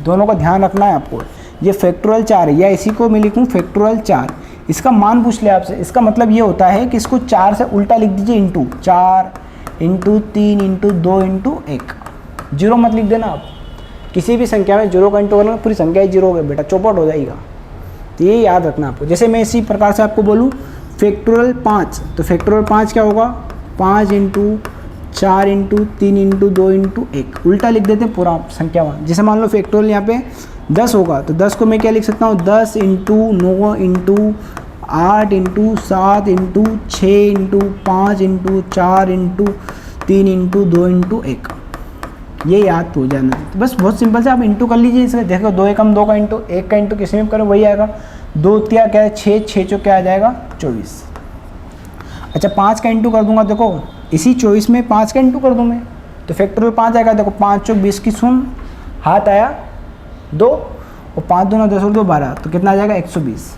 दोनों का ध्यान रखना है आपको। ये फैक्टोरियल 4 है, या इसी को मैं लिखूँ फैक्टोरियल 4। इसका मान पूछ ले आपसे, इसका मतलब ये होता है कि इसको 4 से उल्टा लिख दीजिए, into 4 into 3 into 2 into 1। Zero मत लिख देना आप, किसी भी संख्या में जीरो का इंटू करना, पूरी संख्या ही जीरो हो गई बेटा, चौपट हो जाएगा। तो ये याद रखना आपको। जैसे मैं इसी प्रकार से आपको बोलूँ फैक्टोरियल 5, तो फैक्टोरियल 5 क्या होगा, 5 इंटू 4 इंटू 3 इंटू 2 इंटू 1, उल्टा लिख देते हैं पूरा संख्या मान। जैसे मान लो फैक्टोरियल यहाँ पे 10 होगा, तो 10 को मैं क्या लिख सकता हूँ, 10 into 9 into 8 into 7 into 6 into 5 into 4 into 3 into 2 into 1। ये याद हो जाना है। तो बस बहुत सिंपल से आप इंटू कर लीजिए इसमें। देखो 2 एकम 2 का इंटू, 1 का इंटू किसी में करो वही आएगा। 2 तिया क्या है, 6, 6 चो क्या आ जाएगा, 24। अच्छा 5 का इंटू कर दूंगा, देखो इसी 24 में 5 का इंटू कर दूँ मैं, तो फैक्टोरियल 5 आएगा। देखो 5 चौक 20 की शून्य, हाथ आया 2, और 5 दूना 10 और 2 12, तो कितना आ जाएगा 120।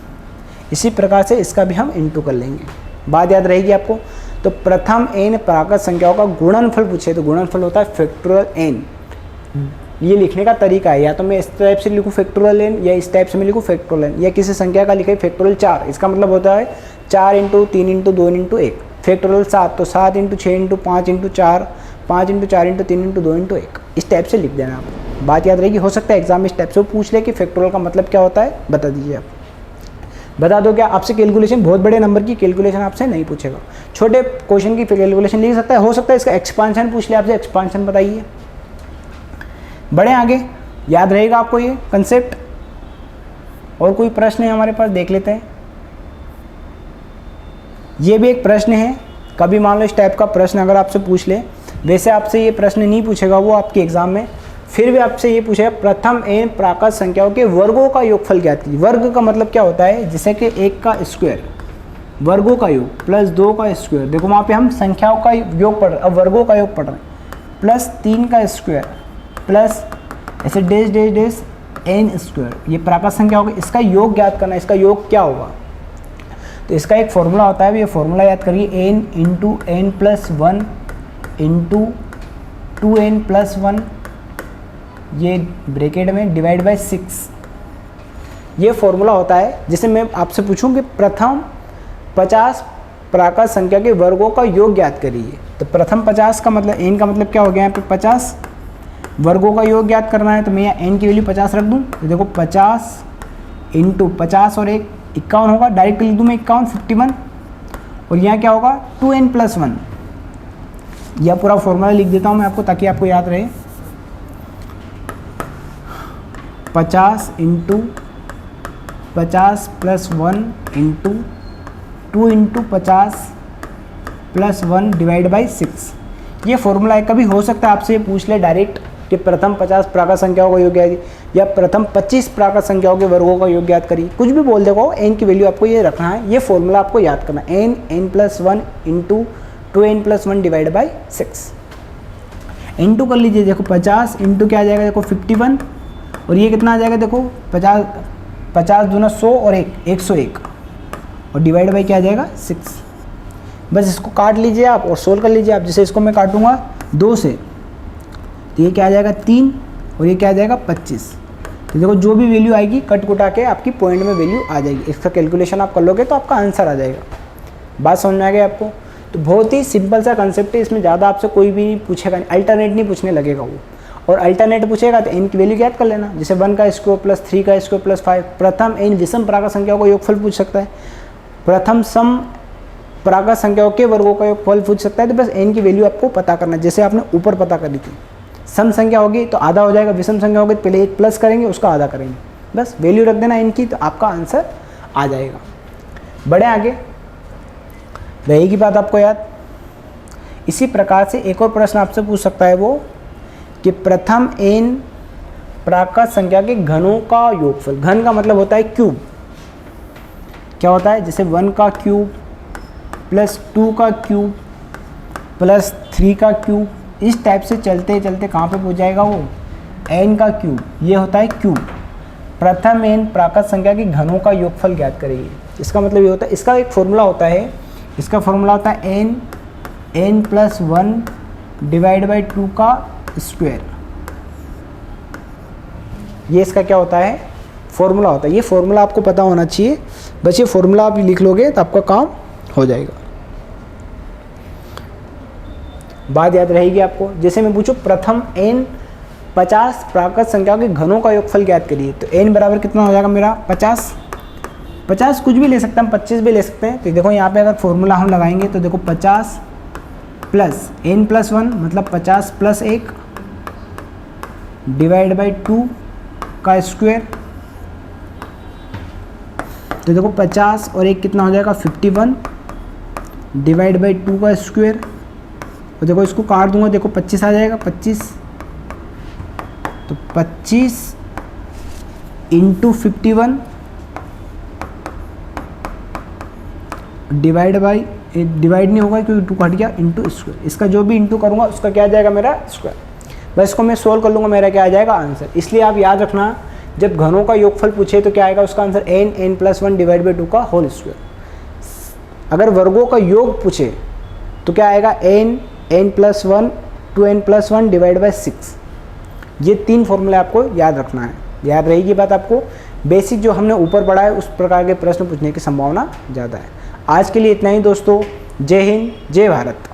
इसी प्रकार से इसका भी हम इंटू कर लेंगे। बात याद रहेगी आपको। तो प्रथम n प्राकृत संख्याओं का गुणनफल पूछे, तो गुणनफल होता है फैक्टोरियल n। ये लिखने का तरीका है, या तो मैं इस टाइप से लिखूँ फैक्टोरियल n, या इस टाइप से मैं लिखूँ फैक्टोरियल n, या किसी संख्या का लिखे फैक्टोरियल 4। इसका मतलब होता है 4 इंटू 3 इंटू 2 इंटू 1। फैक्टोरियल 7, तो 7 into 6 into 5 into 4, 5 into 4 into 3 into 2 into 1। इस टाइप से लिख देना आप। बात याद रहेगी। हो सकता है एग्जाम में इस टाइप से वो पूछ ले कि फैक्टोरियल का मतलब क्या होता है, बता दीजिए आप। बता दो क्या आपसे कैलकुलेशन, बहुत बड़े नंबर की कैलकुलेशन आपसे नहीं पूछेगा, छोटे क्वेश्चन की कैलकुलेशन लिख सकता है। हो सकता है इसका एक्सपांशन पूछ ले आपसे, एक्सपांशन बताइए। बढ़े आगे, याद रहेगा आपको ये कंसेप्ट। और कोई प्रश्न है हमारे पास, देख लेते हैं। ये भी एक प्रश्न है, कभी मान लो इस टाइप का प्रश्न अगर आपसे पूछ ले, वैसे आपसे ये प्रश्न नहीं पूछेगा वो आपके एग्जाम में, फिर भी आपसे ये पूछेगा प्रथम n प्राकृत संख्याओं के वर्गों का योगफल ज्ञात कीजिए। वर्ग का मतलब क्या होता है, जैसे कि 1 का स्क्वायर, वर्गों का योग, प्लस 2 का स्क्वायर। देखो वहाँ पे हम संख्याओं का योग पढ़ रहे हैं, अब वर्गों का योग पढ़ रहे हैं। प्लस 3 का स्क्वायर, प्लस ऐसे dash dash dash n square. ये प्राकृत संख्या होगी, इसका योग ज्ञात करना है, इसका योग क्या होगा। तो इसका एक फॉर्मूला होता है, ये फॉर्मूला याद करिए, n into n plus 1 into 2n plus 1 ये ब्रैकेट में डिवाइड बाय 6, ये फॉर्मूला होता है। जैसे मैं आपसे पूछूं कि प्रथम 50 प्राकृत संख्या के वर्गों का योग ज्ञात करिए, तो प्रथम 50 का मतलब n का मतलब क्या हो गया यहाँ पे 50 वर्गों का योग ज्ञात करना है, तो मैं यहाँ n की वैल्यू 50 रख दूँ, तो देखो 50 इंटू 50 और 1 51 होगा, डायरेक्ट लिख दूँ मैं 51 51, और यहाँ क्या होगा 2n + 1। यह पूरा फॉर्मूला लिख देता हूँ मैं आपको ताकि आपको याद रहे। 50 into 50 + 1 into 2 into 50 + 1 divide by 6, ये फॉर्मूला है। कभी हो सकता है आपसे ये पूछ ले डायरेक्ट कि प्रथम 50 प्राकृत संख्याओं का योग ज्ञात या प्रथम 25 प्राकृत संख्याओं के वर्गों का योग ज्ञात करिए, कुछ भी बोल देखो, n की वैल्यू आपको ये रखना है, ये फॉर्मूला आपको याद करना है, n + 1 into 2n + 1 divide by 6। Into कर लीजिए, देखो 50 इंटू क्या आ जाएगा, देखो 51, और ये कितना आ जाएगा, देखो 50 दूना 100 और 101, और डिवाइड बाई क्या आ जाएगा 6। बस इसको काट लीजिए आप और सोल्व कर लीजिए आप। जैसे इसको मैं काटूंगा 2 से, तो ये क्या आ जाएगा 3, और ये क्या आ जाएगा 25। तो देखो जो भी वैल्यू आएगी कट कुटा के आपकी पॉइंट में वैल्यू आ जाएगी। इसका कैलकुलेशन आप कर लोगे तो आपका आंसर आ जाएगा। बात समझ में आ गई आपको? तो बहुत ही सिंपल सा कंसेप्ट है, इसमें ज़्यादा आपसे कोई भी पूछेगा नहीं, अल्टरनेट नहीं पूछने लगेगा वो, और अल्टरनेट पूछेगा तो n की वैल्यू ज्ञात कर लेना। जैसे 1 का स्क्वायर प्लस 3 का स्क्वायर प्लस 5, प्रथम n विषम प्राकृत संख्याओं का योगफल पूछ सकता है, प्रथम सम प्राकृत संख्याओं के वर्गों का योगफल पूछ सकता है। तो बस n की वैल्यू आपको पता करना है, जैसे आपने ऊपर पता करी थी। सम संख्या होगी तो आधा हो जाएगा, विषम संख्या होगी तो पहले 1 प्लस करेंगे उसका आधा करेंगे, बस वैल्यू रख देना n की, तो आपका आंसर आ जाएगा। बढ़े आगे, रहेगी बात आपको याद। इसी प्रकार से एक और प्रश्न आपसे पूछ सकता है वो कि प्रथम n प्राकृत संख्या के घनों का योगफल, घन का मतलब होता है क्यूब, क्या होता है, जैसे 1 का क्यूब प्लस 2 का क्यूब प्लस 3 का क्यूब, इस टाइप से चलते चलते कहाँ पे पहुँच जाएगा वो n का क्यूब, ये होता है क्यूब। प्रथम n प्राकृत संख्या के घनों का योगफल ज्ञात करिए, इसका मतलब ये होता है, इसका एक फॉर्मूला होता है, इसका फॉर्मूला होता है n + 1 डिवाइड बाई 2 का स्क्वायर, ये इसका क्या होता है, फॉर्मूला होता है। ये फॉर्मूला आपको पता होना चाहिए, बस ये फॉर्मूला आप लिख लोगे तो आपका काम हो जाएगा। बात याद रहेगी आपको। जैसे मैं पूछूं प्रथम n 50 प्राकृत संख्याओं के घनों का योगफल ज्ञात करिए, तो n बराबर कितना हो जाएगा मेरा 50 कुछ भी ले सकते हैं हम, 25 भी ले सकते हैं। तो देखो यहाँ पे अगर फॉर्मूला हम लगाएंगे तो देखो 50 प्लस n + 1 मतलब 50 + 1 डिवाइड बाई 2 का स्क्वायर, तो देखो 50 और 1 कितना हो जाएगा 51 डिवाइड बाई 2 का स्क्वायर, और देखो इसको काट दूंगा, देखो 25 आ जाएगा 25, तो 25 इंटू 51 डिवाइड बाई, डिवाइड नहीं होगा क्योंकि 2 कट गया, इंटू स्क्वायर, इसका जो भी इंटू करूंगा उसका क्या आ जाएगा मेरा स्क्वायर। बस इसको मैं सोल्व कर लूँगा, मेरा क्या आ जाएगा आंसर। इसलिए आप याद रखना जब घनों का योगफल पूछे तो क्या आएगा उसका आंसर n + 1 डिवाइड बाई 2 का होल स्क्वायर। अगर वर्गों का योग पूछे तो क्या आएगा n + 1 2n + 1 डिवाइड बाई 6। ये 3 फॉर्मूले आपको याद रखना है, याद रहेगी बात आपको। बेसिक जो हमने ऊपर पढ़ा है उस प्रकार के प्रश्न पूछने की संभावना ज़्यादा है। आज के लिए इतना ही दोस्तों, जय हिंद जय भारत।